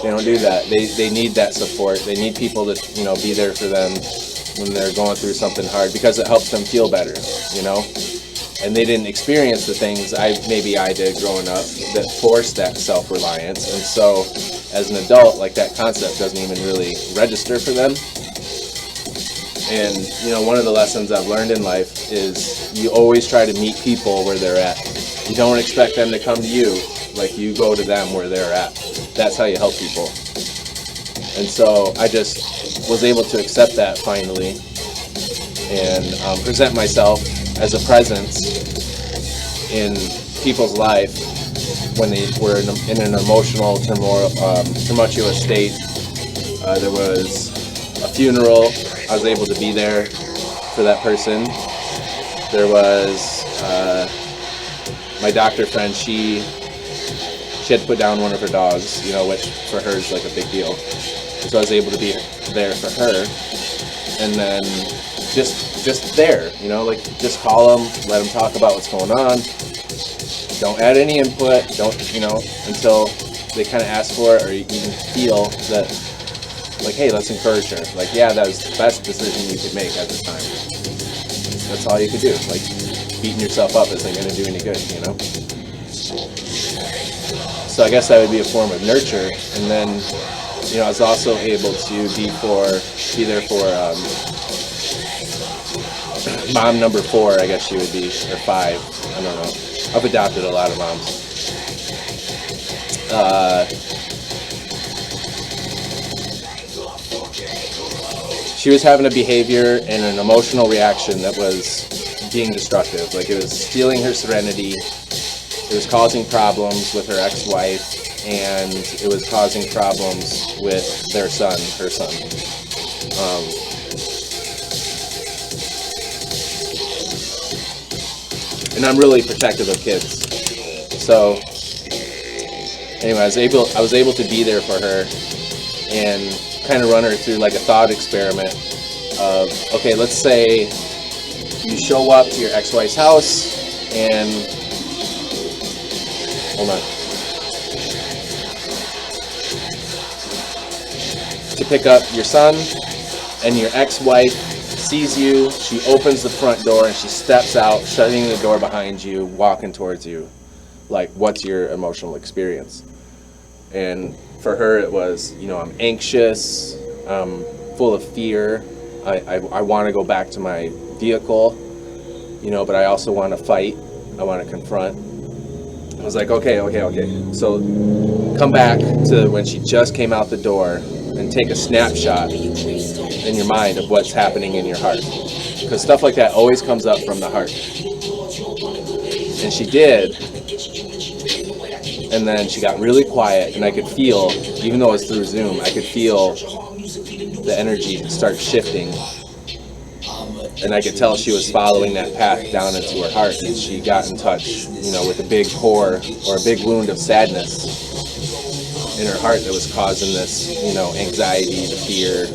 They don't do that. They need that support. They need people to, you know, be there for them when they're going through something hard, because it helps them feel better, you know? And they didn't experience the things maybe I did growing up that forced that self-reliance. And so as an adult, like, that concept doesn't even really register for them. And, you know, one of the lessons I've learned in life is you always try to meet people where they're at. You don't expect them to come to you, like, you go to them where they're at. That's how you help people. And so I just was able to accept that finally and present myself as a presence in people's life when they were in an emotional, tumultuous state. There was a funeral. I was able to be there for that person. There was my doctor friend. She had to put down one of her dogs, you know, which for her is like a big deal. So I was able to be there for her, and then just there, you know, like, just call them, let them talk about what's going on. Don't add any input. Don't, you know, until they kind of ask for it, or you even feel that, like, hey, let's encourage her. Like, yeah, that was the best decision you could make at the time. That's all you could do. Like, beating yourself up isn't going to do any good, you know? So I guess that would be a form of nurture. And then, you know, I was also able to be there for mom number 4, I guess she would be, or 5, I don't know. I've adopted a lot of moms. She was having a behavior and an emotional reaction that was being destructive. Like, it was stealing her serenity, it was causing problems with her ex-wife, and it was causing problems with their son, her son. and I'm really protective of kids. So anyway, I was able to be there for her and kind of run her through like a thought experiment of, okay, let's say you show up to your ex-wife's house and, hold on, to pick up your son, and your ex-wife sees you, she opens the front door and she steps out, shutting the door behind you, walking towards you. Like, what's your emotional experience? And for her it was, you know, I'm anxious, I'm full of fear, I want to go back to my vehicle, you know, but I also want to fight, I want to confront. I was like, okay, so come back to when she just came out the door and take a snapshot in your mind of what's happening in your heart, because stuff like that always comes up from the heart. And she did, and then she got really quiet, and I could feel, even though it was through Zoom, I could feel the energy start shifting, and I could tell she was following that path down into her heart, and she got in touch, you know, with a big core or a big wound of sadness in her heart that was causing this, you know, anxiety, the fear,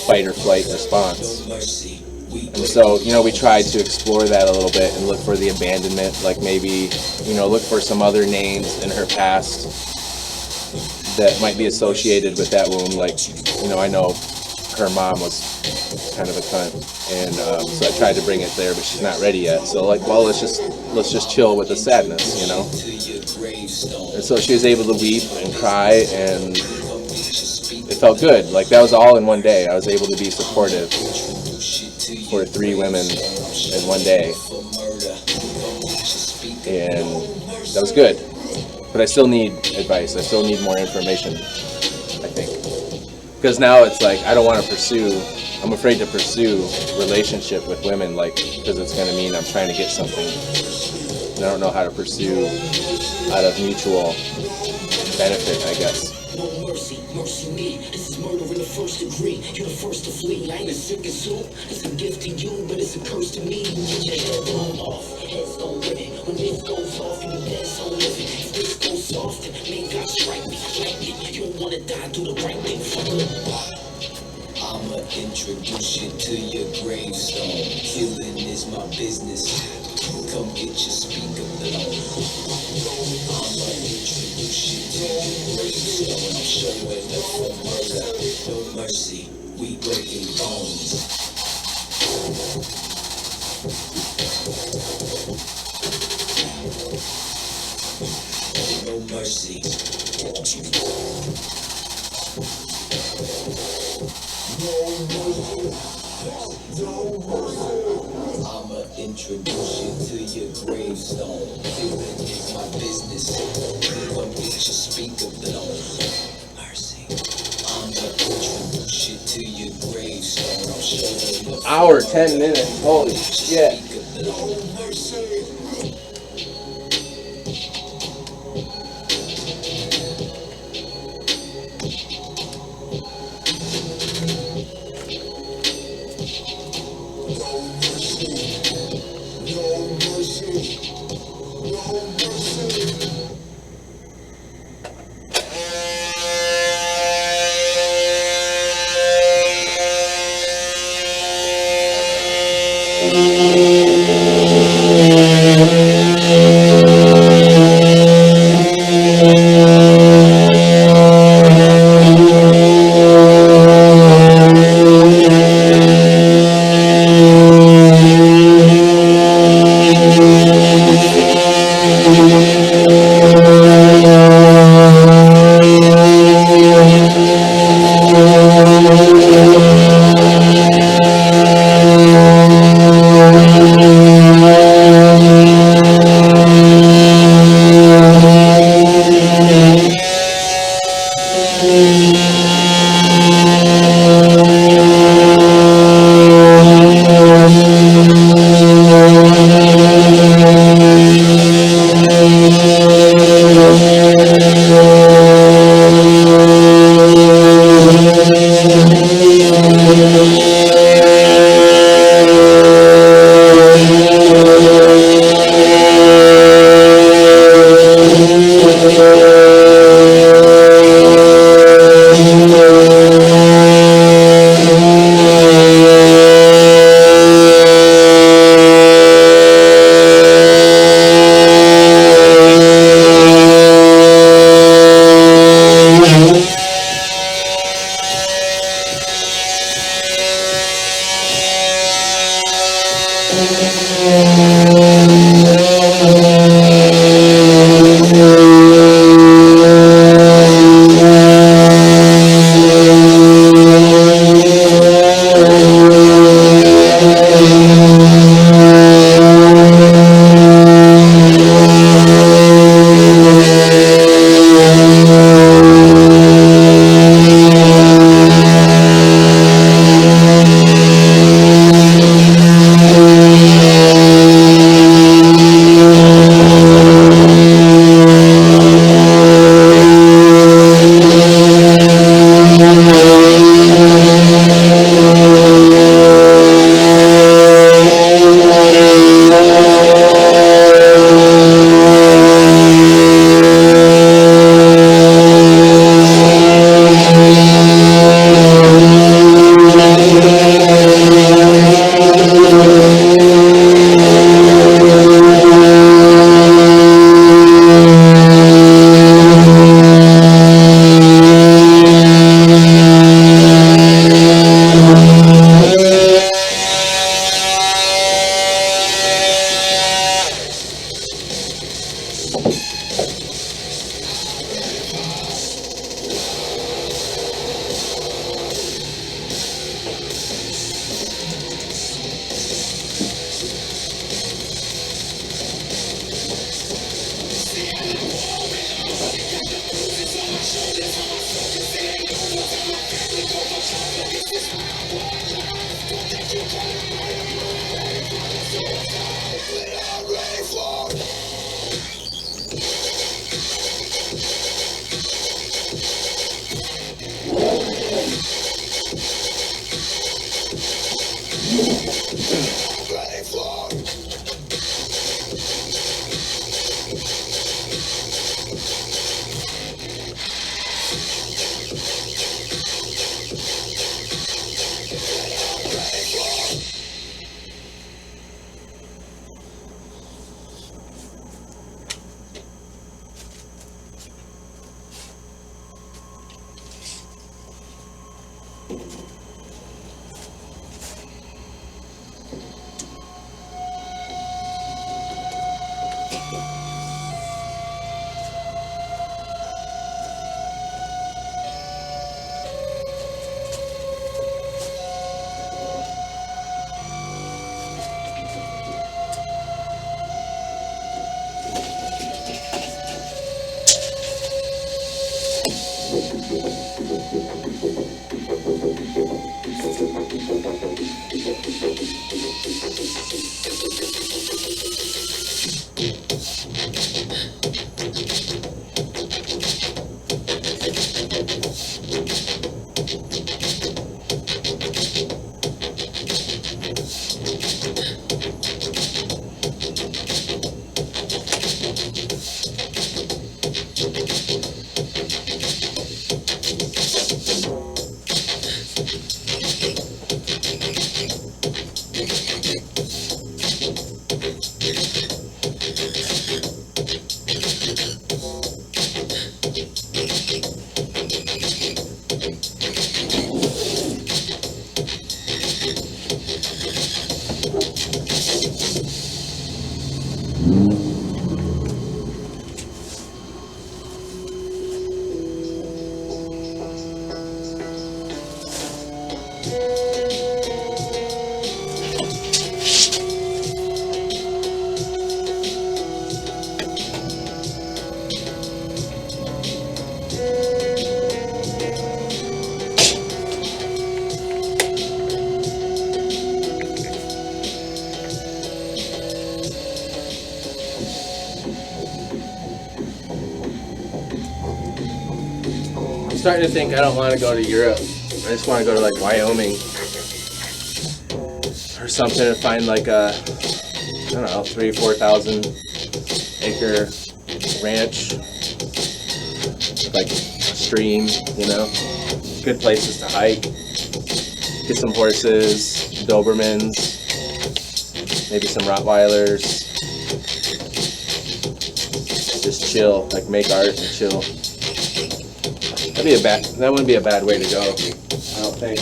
fight or flight response. And so, you know, we tried to explore that a little bit and look for the abandonment, like maybe, you know, look for some other names in her past that might be associated with that wound. Like, you know, I know her mom was kind of a cunt, and so I tried to bring it there, but she's not ready yet. So like, well, let's just chill with the sadness, you know. And so she was able to weep and cry, and it felt good. Like, that was all in one day. I was able to be supportive for 3 women in one day, and that was good. But I still need advice. I still need more information, I think, because now it's like I don't want to pursue. I'm afraid to pursue relationship with women, like, because it's going to mean I'm trying to get something, and I don't know how to pursue out of mutual benefit, I guess. No mercy, mercy me. This is murder in the first degree. You're the first to flee. I ain't a sick as soup. It's a gift to you, but it's a curse to me. You get your head blown off. Heads don't win it. When this goes off, you dead so living. If this goes soft, may God strike me. You don't wanna die, do the right thing. I'ma introduce you to your gravestone. Killing is my business. Come get your speaker blown. I'ma introduce you to your gravestone. I'm showing up for murder. No mercy, we breaking bones. No mercy. I'ma introduce you to your gravestone. Killing is my business. Come get your speaker blown. Mercy. I'ma introduce you to your gravestone. I'm showing you. Hour, 10 minutes. Holy shit. starting to think I don't want to go to Europe. I just want to go to like Wyoming or something and find like a, I don't know, 3,000 or 4,000 acre ranch, like a stream, you know, good places to hike, get some horses, Dobermans, maybe some Rottweilers, just chill, like make art and chill. That wouldn't be a bad way to go, I don't think.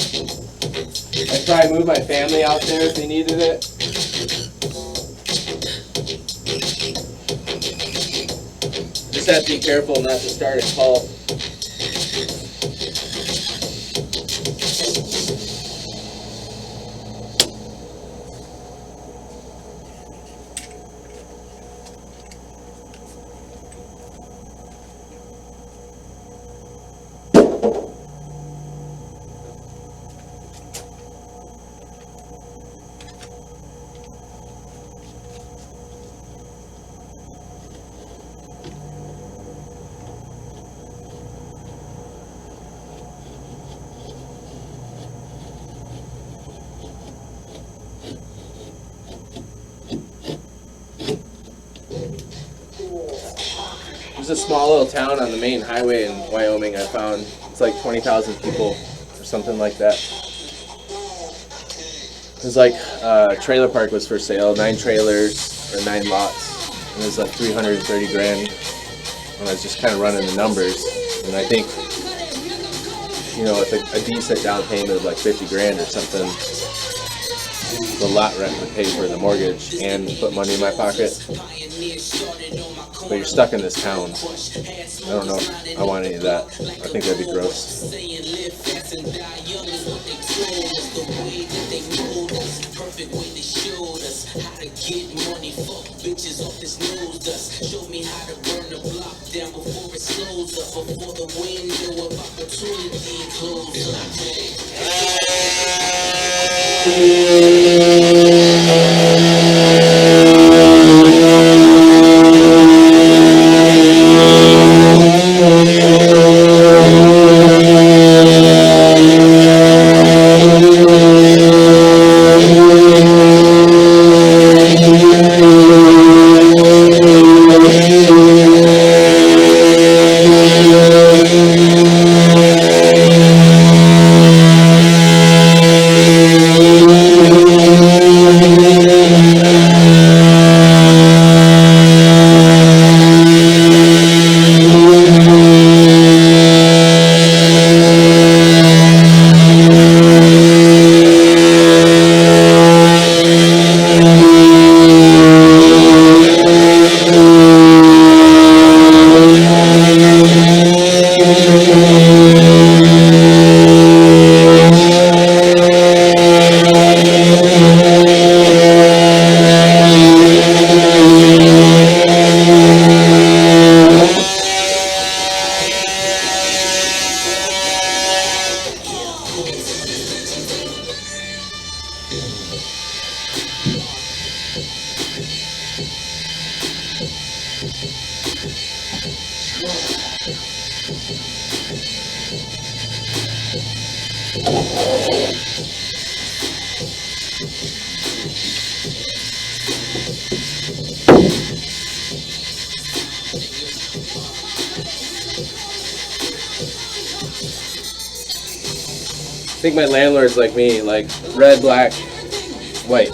I'd probably move my family out there if they needed it. just have to be careful not to start a cult. There's a small little town on the main highway in Wyoming I found. It's like 20,000 people or something like that. It was like trailer park was for sale, 9 trailers or 9 lots, and it was like 330 grand. And I was just kind of running the numbers, and I think, you know, if a decent down payment of like 50 grand or something, the lot rent would pay for the mortgage and put money in my pocket. But you're stuck in this town. I don't know if I want any of that. I think that'd be gross. I think my landlord's like me, like red, black, white.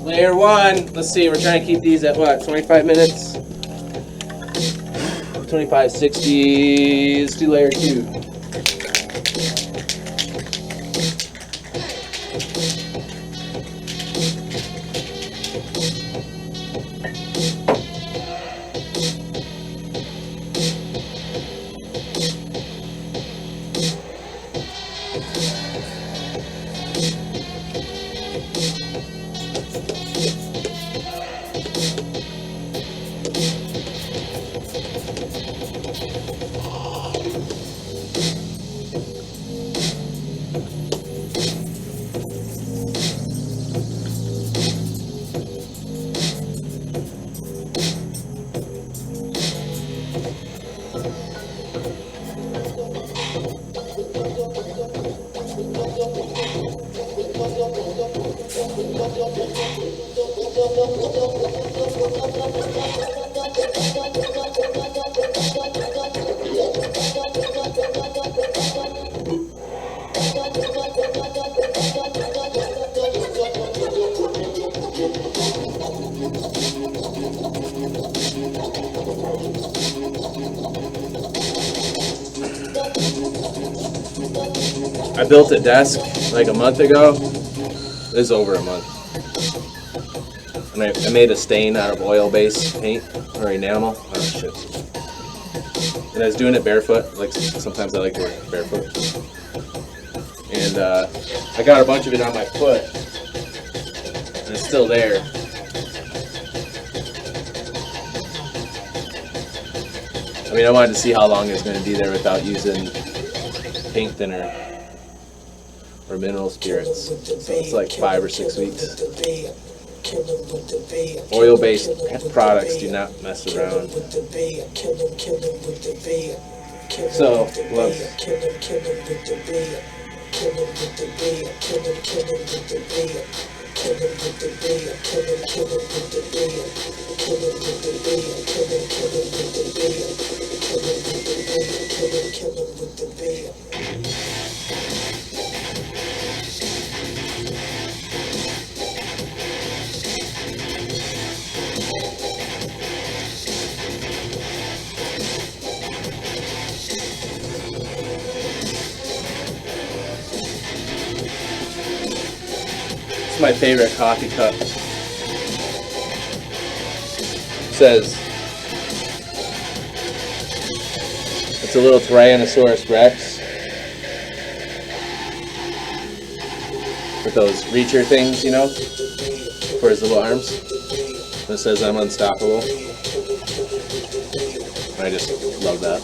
Layer 1, let's see, we're trying to keep these at what, 25 minutes? 25, 60, let's do layer 2. I built a desk like a month ago. It was over a month. And I made a stain out of oil-based paint or enamel. Oh shit. And I was doing it barefoot. Like sometimes I like to work barefoot. And I got a bunch of it on my foot. And it's still there. I mean, I wanted to see how long it's going to be there without using paint thinner or mineral spirits. So it's like 5 or 6 weeks. Oil-based products do not mess around. So, love. It's my favorite coffee cup. It says it's a little Tyrannosaurus Rex with those reacher things, you know, for his little arms. And it says I'm unstoppable. And I just love that.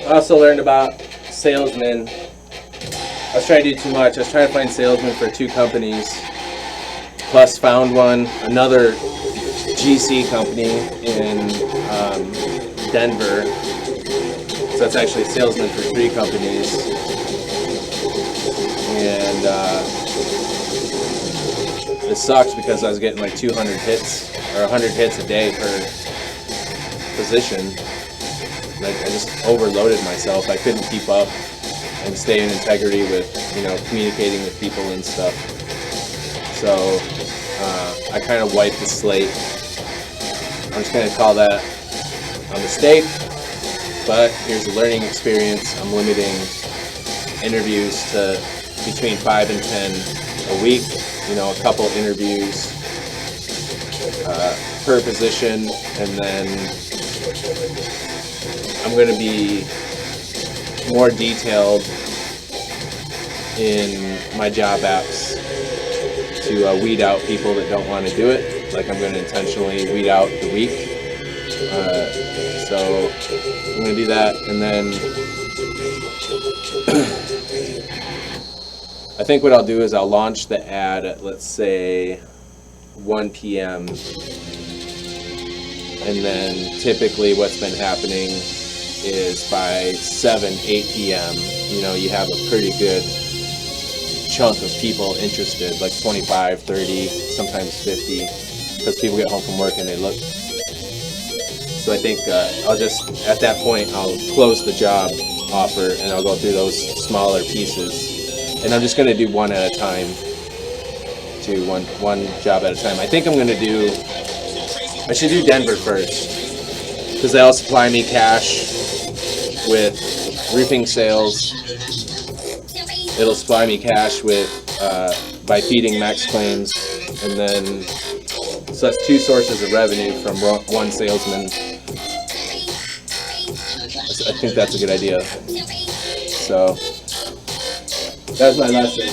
I also learned about salesmen. I was trying to do too much. I was trying to find salesmen for 2 companies, plus found one, another GC company in Denver. So that's actually a salesman for 3 companies. And it sucks because I was getting like 200 hits or 100 hits a day per position. Like I just overloaded myself. I couldn't keep up and stay in integrity with, you know, communicating with people and stuff. So I kind of wiped the slate. I'm just going to call that a mistake, but here's a learning experience. I'm limiting interviews to between 5 and 10 a week. You know, a couple interviews per position, and then I'm going to be more detailed in my job apps to weed out people that don't want to do it. Like I'm going to intentionally weed out the weak. So I'm going to do that, and then I think what I'll do is I'll launch the ad at, let's say, 1 p.m. And then typically what's been happening is by 7, 8 p.m., you know, you have a pretty good chunk of people interested, like 25, 30, sometimes 50, because people get home from work and they look. So I think I'll just, at that point, I'll close the job offer and I'll go through those smaller pieces. And I'm just going to do one at a time, to one job at a time. I think I'm going to do, I should do Denver first, because they'll supply me cash with roofing sales. It'll supply me cash with by feeding max claims, and then so that's 2 sources of revenue from one salesman. I think that's a good idea. So that's my lesson.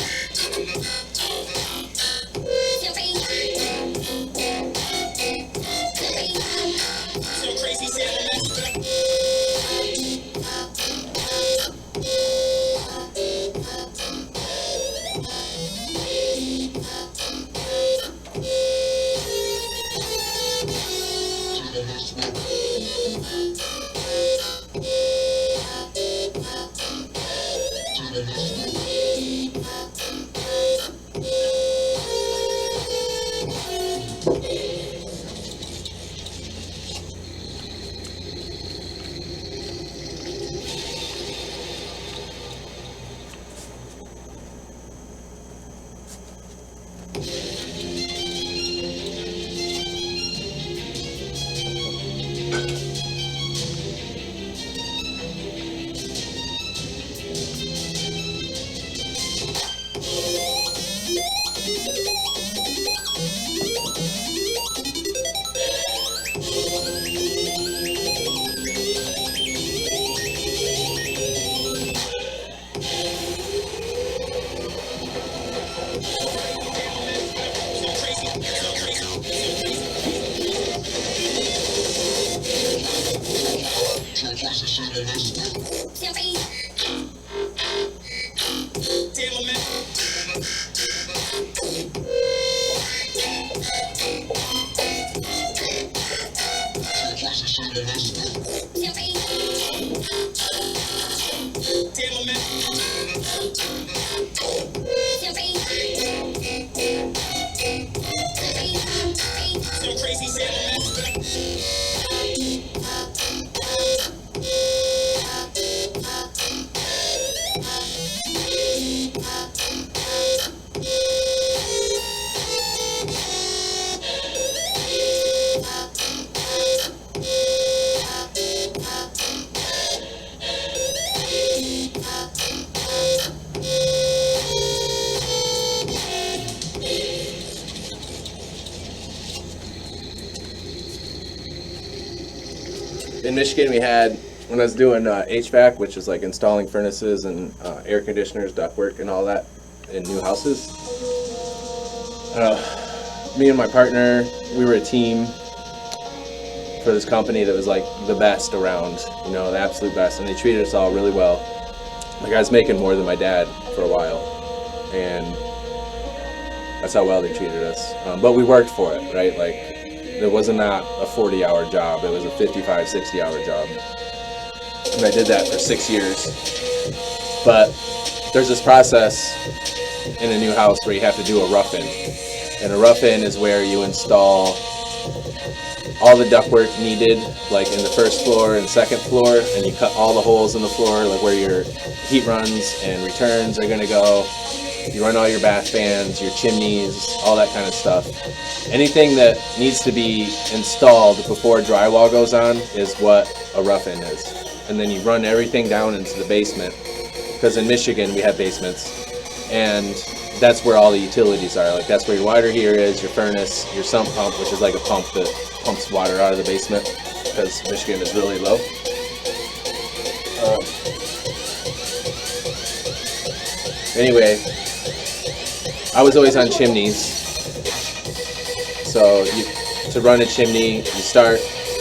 In Michigan, we had, when I was doing HVAC, which is like installing furnaces and air conditioners, ductwork, and all that in new houses. Me and my partner, we were a team for this company that was like the best around, you know, the absolute best, and they treated us all really well. Like, I was making more than my dad for a while, and that's how well they treated us. But we worked for it, right? Like, it was not a 40-hour job, it was a 55, 60-hour job. And I did that for 6 years. But there's this process in a new house where you have to do a rough-in. And a rough-in is where you install all the ductwork needed, like in the first floor and second floor, and you cut all the holes in the floor, like where your heat runs and returns are going to go. You run all your bath fans, your chimneys, all that kind of stuff. Anything that needs to be installed before drywall goes on is what a rough-in is. And then you run everything down into the basement, because in Michigan we have basements, and that's where all the utilities are. Like, that's where your water heater is, your furnace, your sump pump, which is like a pump that pumps water out of the basement, because Michigan is really low. Anyway, I was always on chimneys. So to run a chimney, you start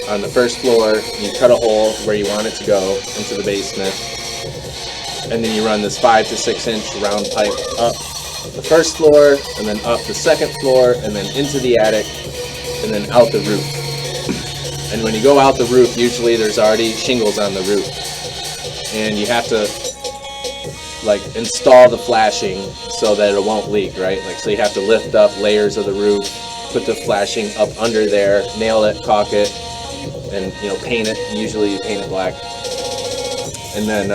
on the first floor, you cut a hole where you want it to go into the basement, and then you run this 5 to 6 inch round pipe up the first floor, and then up the second floor, and then into the attic, and then out the roof. And when you go out the roof, usually there's already shingles on the roof, and you have to like install the flashing so that it won't leak, right? Like, so you have to lift up layers of the roof, put the flashing up under there, nail it, caulk it, and, you know, paint it. Usually you paint it black, and then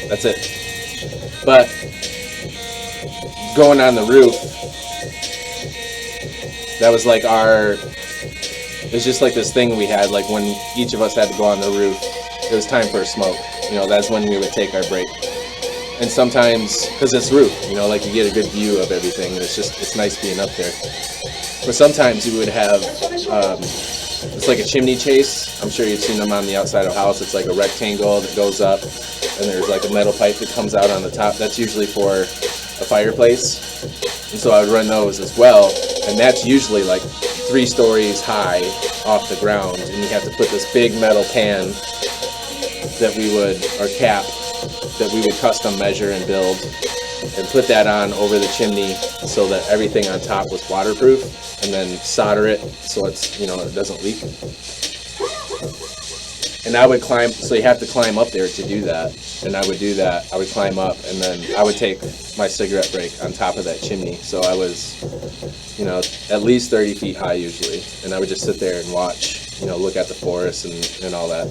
that's it. But going on the roof, that was like it was just like this thing we had, like when each of us had to go on the roof, it was time for a smoke. You know, that's when we would take our break. And sometimes, because it's roof, you know, like you get a good view of everything, and it's nice being up there. But sometimes you would have, it's like a chimney chase. I'm sure you've seen them on the outside of a house. It's like a rectangle that goes up, and there's like a metal pipe that comes out on the top. That's usually for a fireplace. And so I would run those as well. And that's usually like 3 stories high off the ground. And you have to put this big metal pan that we would, or cap, that we would custom measure and build, and put that on over the chimney so that everything on top was waterproof, and then solder it so it's, you know, it doesn't leak. And I would climb, so you have to climb up there to do that. And I would do that. I would climb up, and then I would take my cigarette break on top of that chimney. So I was, you know, at least 30 feet high usually. And I would just sit there and watch, you know, look at the forest and all that.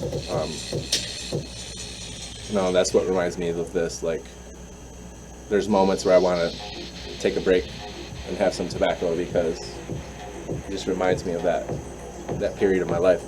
No, that's what reminds me of this. Like, there's moments where I want to take a break and have some tobacco because it just reminds me of that period of my life.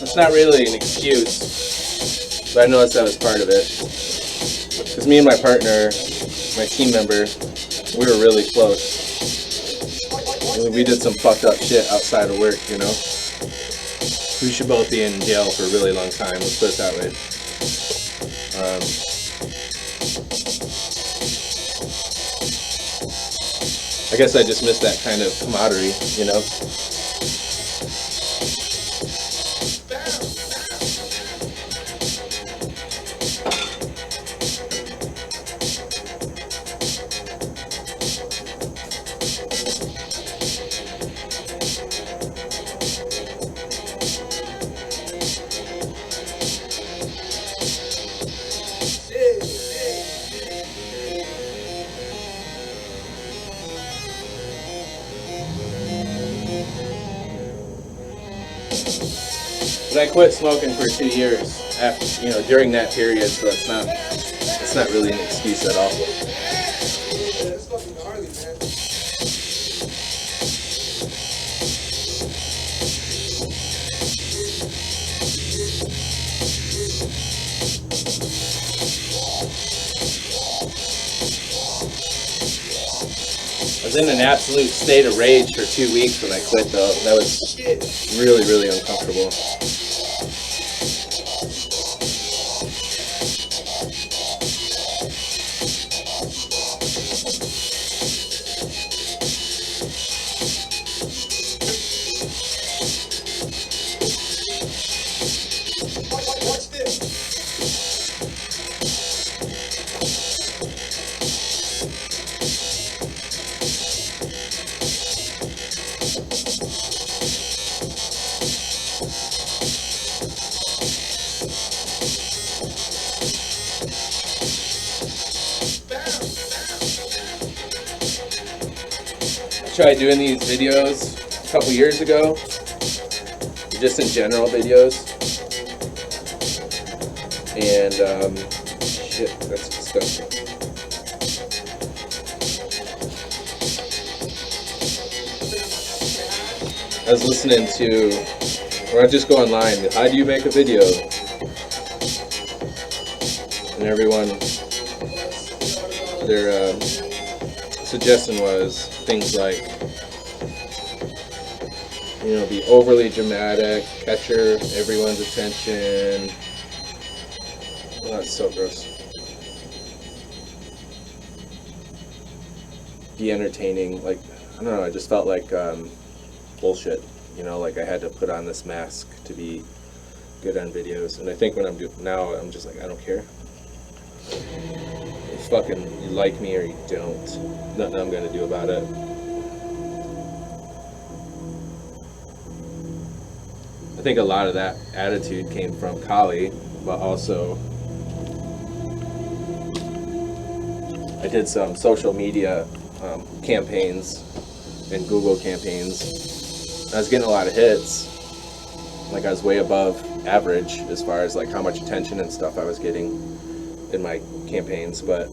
It's not really an excuse, but I noticed that was part of it. Because me and my partner, my team member, we were really close. We did some fucked up shit outside of work, you know? We should both be in jail for a really long time, let's put it that way. I guess I just missed that kind of camaraderie, you know? But I quit smoking for 2 years after, you know, during that period, so it's not really an excuse at all. I was in an absolute state of rage for 2 weeks when I quit, though. That was really, really uncomfortable. Tried doing these videos a couple years ago, just in general videos, and shit, that's disgusting. I was listening to, or I just go online, how do you make a video? And everyone, their suggestion was things like, you know, be overly dramatic, capture everyone's attention. Oh, that's so gross. Be entertaining, like, don't know, I just felt like bullshit, you know, like I had to put on this mask to be good on videos. And I think when I'm now, I'm just like, I don't care. It's fucking, you like me or you don't. Nothing I'm gonna do about it. I think a lot of that attitude came from Kali, but also I did some social media campaigns and Google campaigns. I was getting a lot of hits. Like I was way above average as far as like how much attention and stuff I was getting in my campaigns, but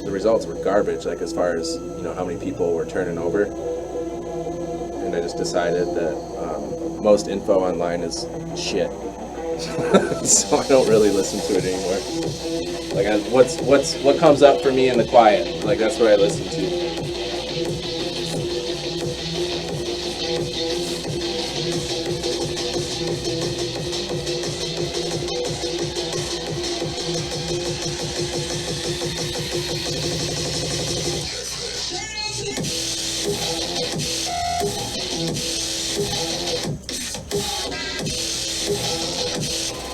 the results were garbage, like as far as, you know, how many people were turning over. And I just decided that most info online is shit. So I don't really listen to it anymore. Like what comes up for me in the quiet, like that's what I listen to.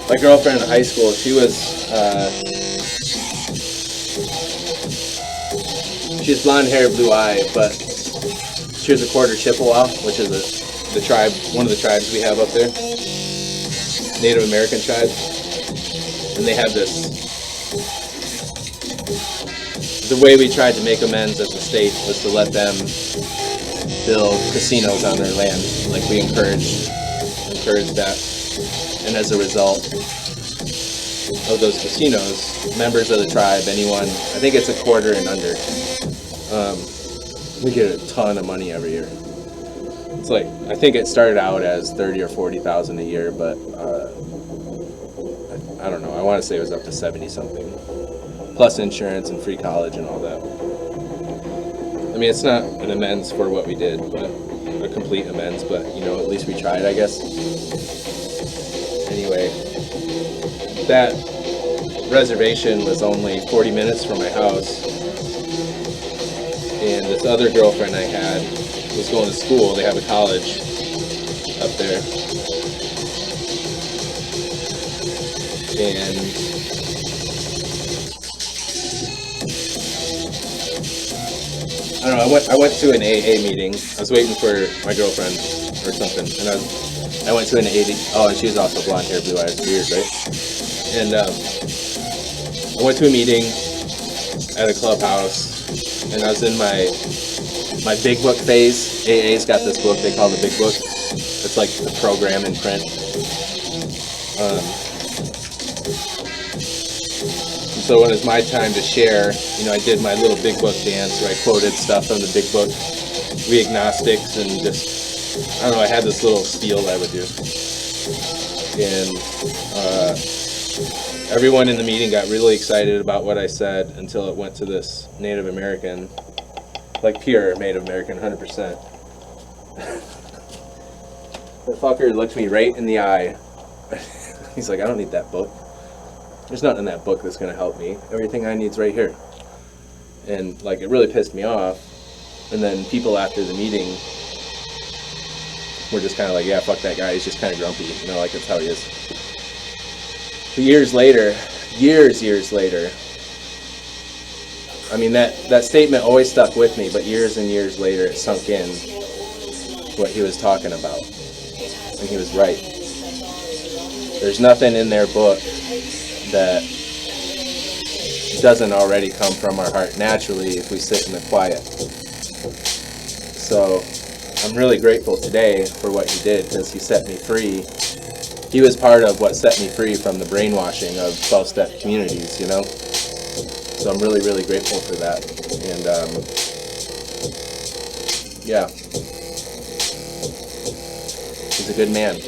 My girlfriend in high school, she was blonde hair, blue eye, but she was a quarter Chippewa, which is the tribe, one of the tribes we have up there, Native American tribe, and they have this. The way we tried to make amends as a state was to let them build casinos on their land. Like we encouraged that. And as a result of those casinos, members of the tribe, anyone, I think it's a quarter and under, we get a ton of money every year. It's like, I think it started out as 30 or 40,000 a year, but I don't know. I want to say it was up to 70 something, plus insurance and free college and all that. I mean, it's not an amends for what we did, but a complete amends, but you know, at least we tried, I guess. Anyway, that reservation was only 40 minutes from my house, and this other girlfriend I had was going to school. They have a college up there, and I don't know, I went to an AA meeting. I was waiting for my girlfriend or something, and I went to an 80. Oh, and she was also blonde hair, blue eyes, weird, right? And I went to a meeting at a clubhouse, and I was in my big book phase. AA's got this book they call the Big Book. It's like the program in print. So when it was my time to share, you know, I did my little Big Book dance where I quoted stuff from the Big Book. We agnostics and just, I don't know, I had this little spiel I would do. And everyone in the meeting got really excited about what I said until it went to this Native American, like pure Native American, 100%. The fucker looked me right in the eye. He's like, I don't need that book. There's nothing in that book that's going to help me. Everything I need's right here. And like, it really pissed me off. And then people after the meeting were just kind of like, yeah, fuck that guy. He's just kind of grumpy. You know, like that's how he is. But years later, I mean, that statement always stuck with me, but years and years later, it sunk in what he was talking about. And he was right. There's nothing in their book that doesn't already come from our heart naturally if we sit in the quiet. So I'm really grateful today for what he did, because he set me free. He was part of what set me free from the brainwashing of 12-step communities, you know? So I'm really, really grateful for that. And yeah, he's a good man.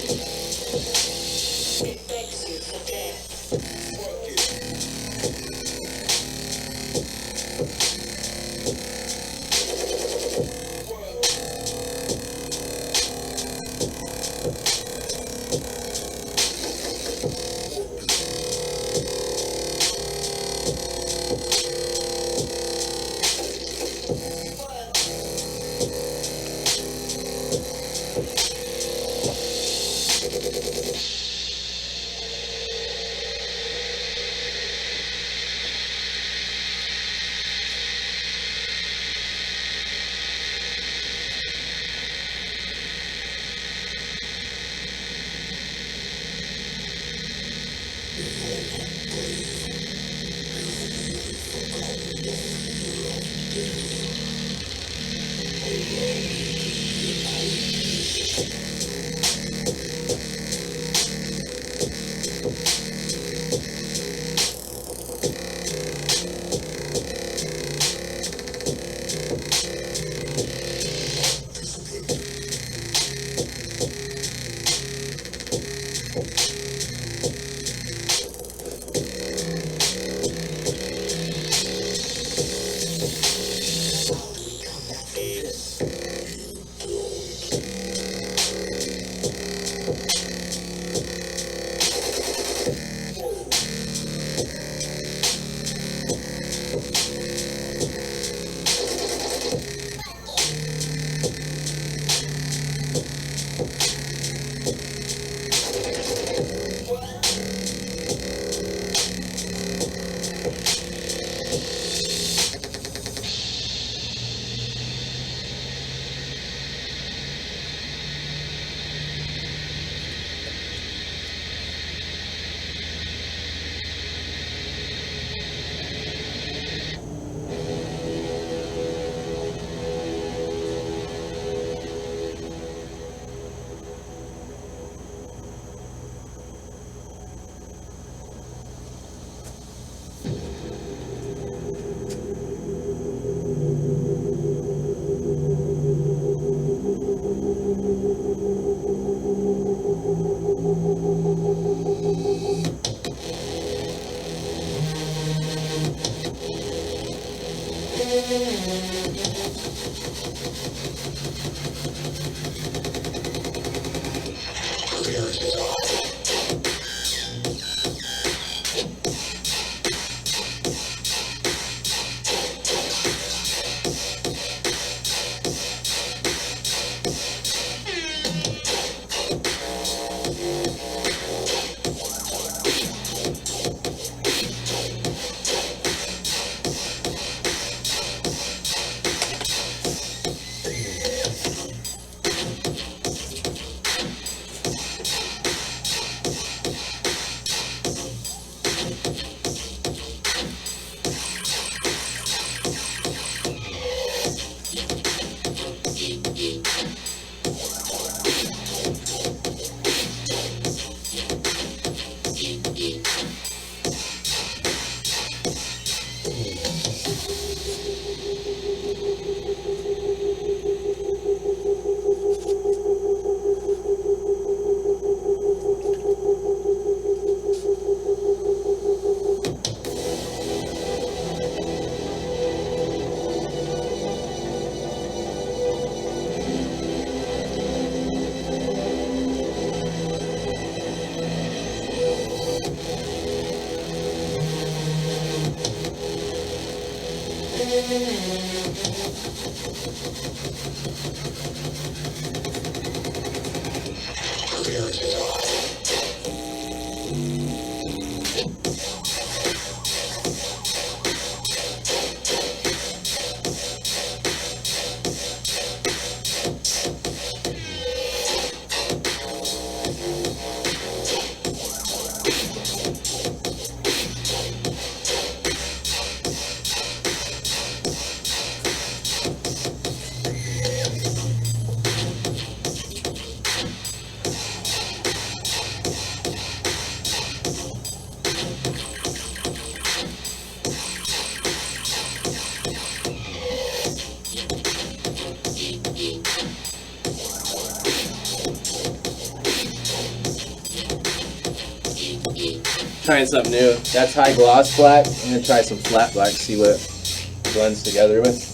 Trying something new. That's high gloss black. I'm gonna try some flat black, see what it blends together with.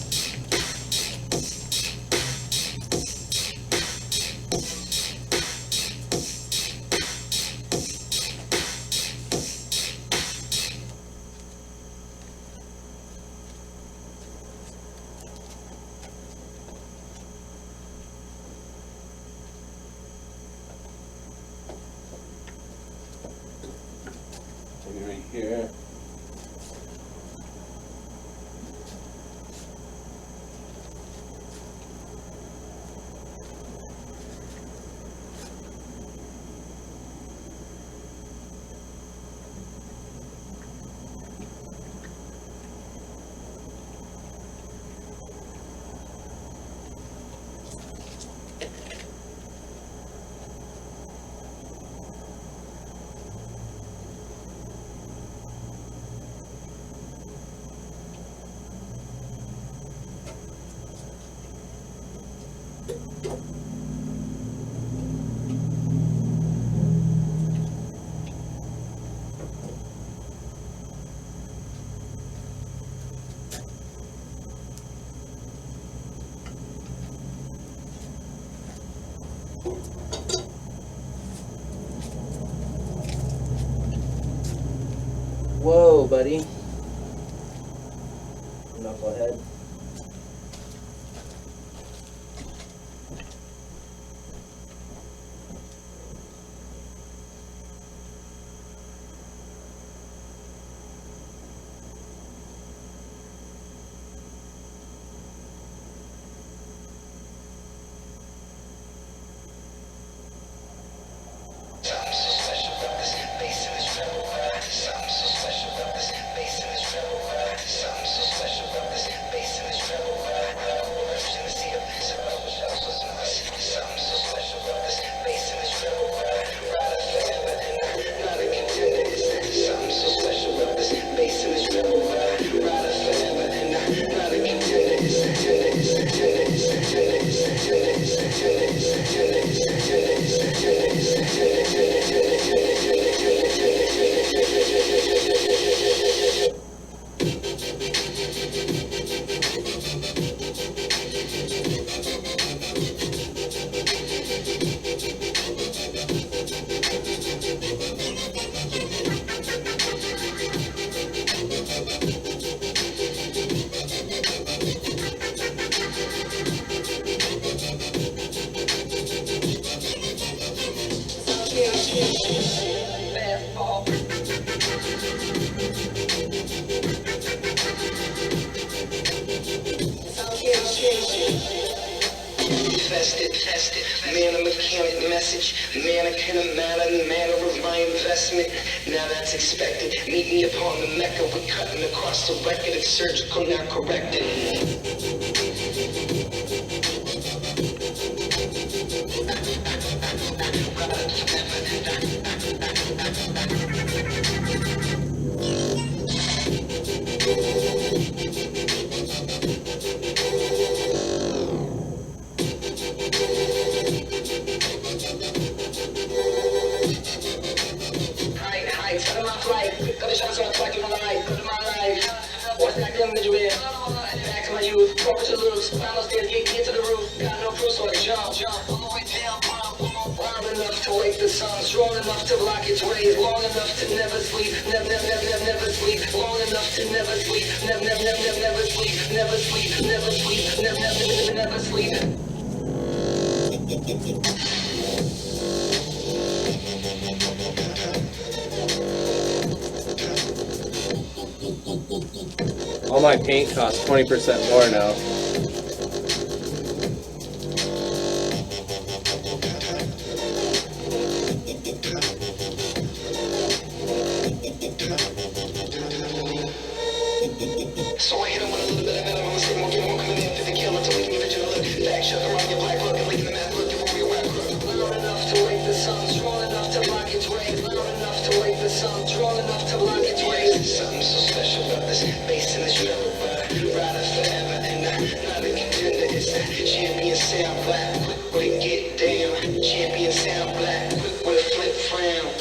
Right here. Whoa, buddy. Knucklehead. Man, a mechanic message, mannequin, a manner, manner of my investment. Now that's expected. Meet me upon the Mecca. We're cutting across the record. It's surgical, now corrected. Strong enough to block its rays, long enough to never sleep, never sleep, long enough to never sleep, never sleep, never sleep, never sleep, never sleep. All my paint costs 20% more now. So I hit him with a little bit of venom. I'm gonna say more, get more coming in for the killer till we can get you to look. Back shut around your black look and leaving the map looking for your whack crook. Loud enough to wake the sun, strong enough to block its rays. Loud enough to wake the sun, strong enough to block its rays. Something so special about this bass in this treble rider forever and not a contender. It's that champion sound black, quick with a get down. Champion sound black, quick with a flip frown.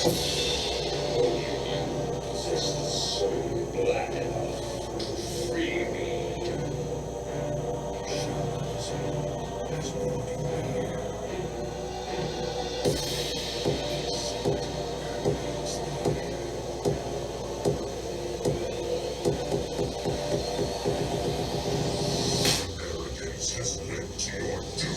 Possess the soul black enough to free me. Shamanism has brought you here. Arrogance has led to your doom.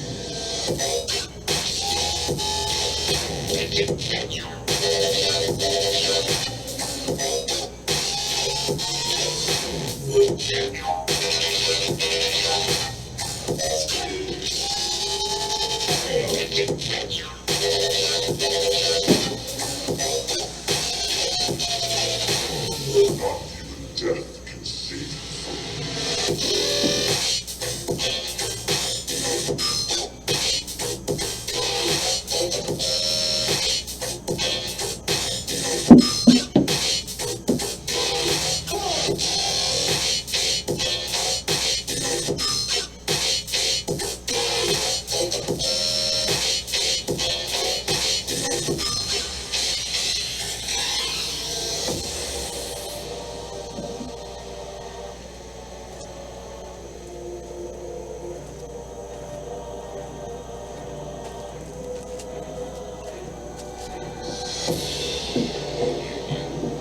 Not even death can save you.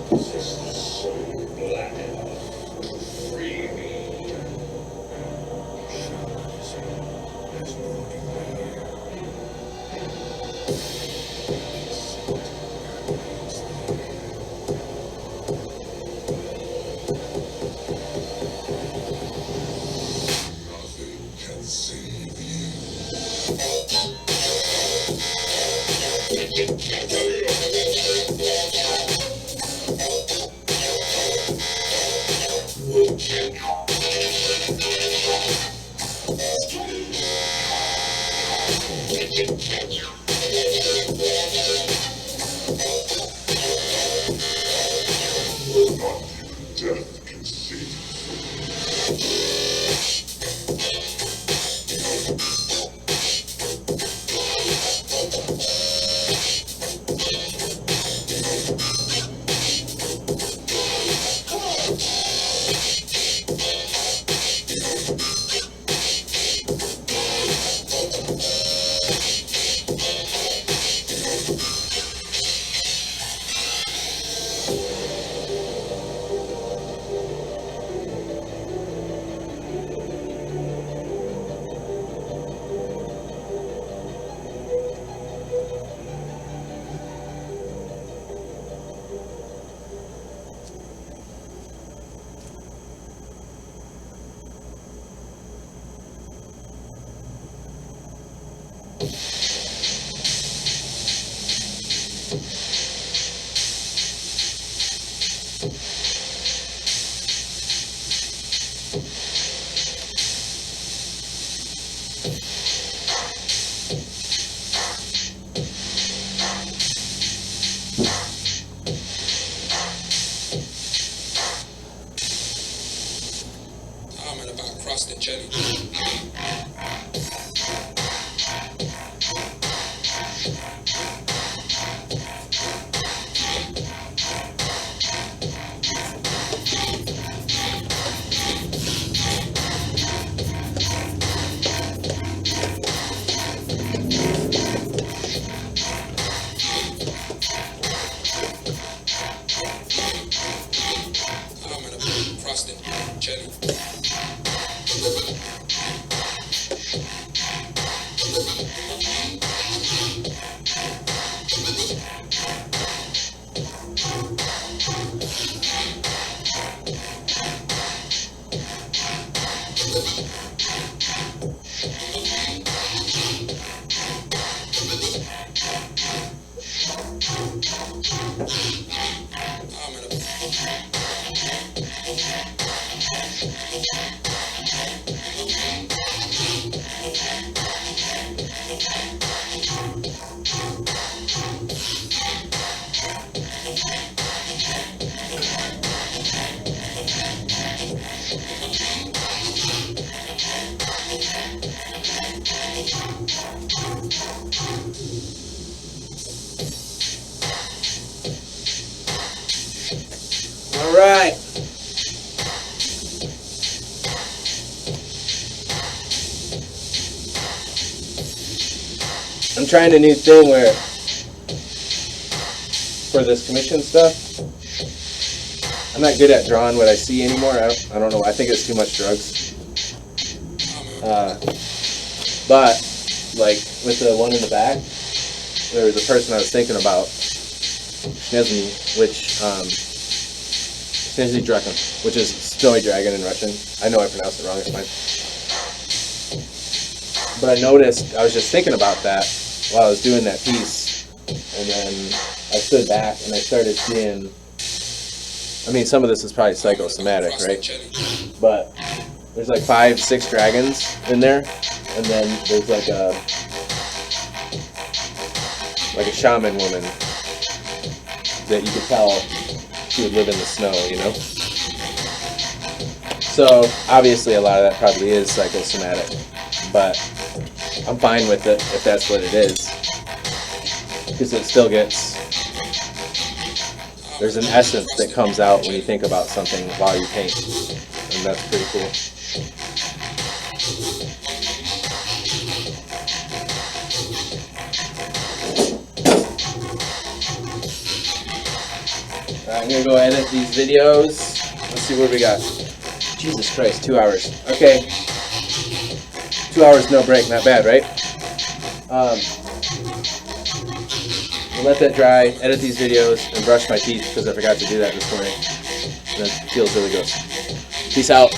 Possess the soul black enough to free me. Shamanism has brought you here. Nothing can save you. Not even death can save you. Comment about crust and jelly. Comment about crust and jelly. All right. I'm trying a new thing where, for this commission stuff, I'm not good at drawing what I see anymore. I don't know. I think it's too much drugs. But, like, with the one in the back, there was a person I was thinking about, Snezny, Snezny Dragon, which is snowy dragon in Russian. I know I pronounced it wrong, it's fine. But I noticed, I was just thinking about that while I was doing that piece, and then I stood back and I started seeing, I mean, some of this is probably psychosomatic, right? But there's like 5-6 dragons in there, and then there's like a shaman woman that you could tell she would live in the snow, you know? So obviously a lot of that probably is psychosomatic, but I'm fine with it if that's what it is, because it still gets, there's an essence that comes out when you think about something while you paint, and that's pretty cool. Alright, I'm gonna go edit these videos. Let's see what we got. Jesus Christ, 2 hours. Okay. 2 hours, no break, not bad, right? We'll let that dry, edit these videos, and brush my teeth because I forgot to do that this morning. And that feels really good. Peace out.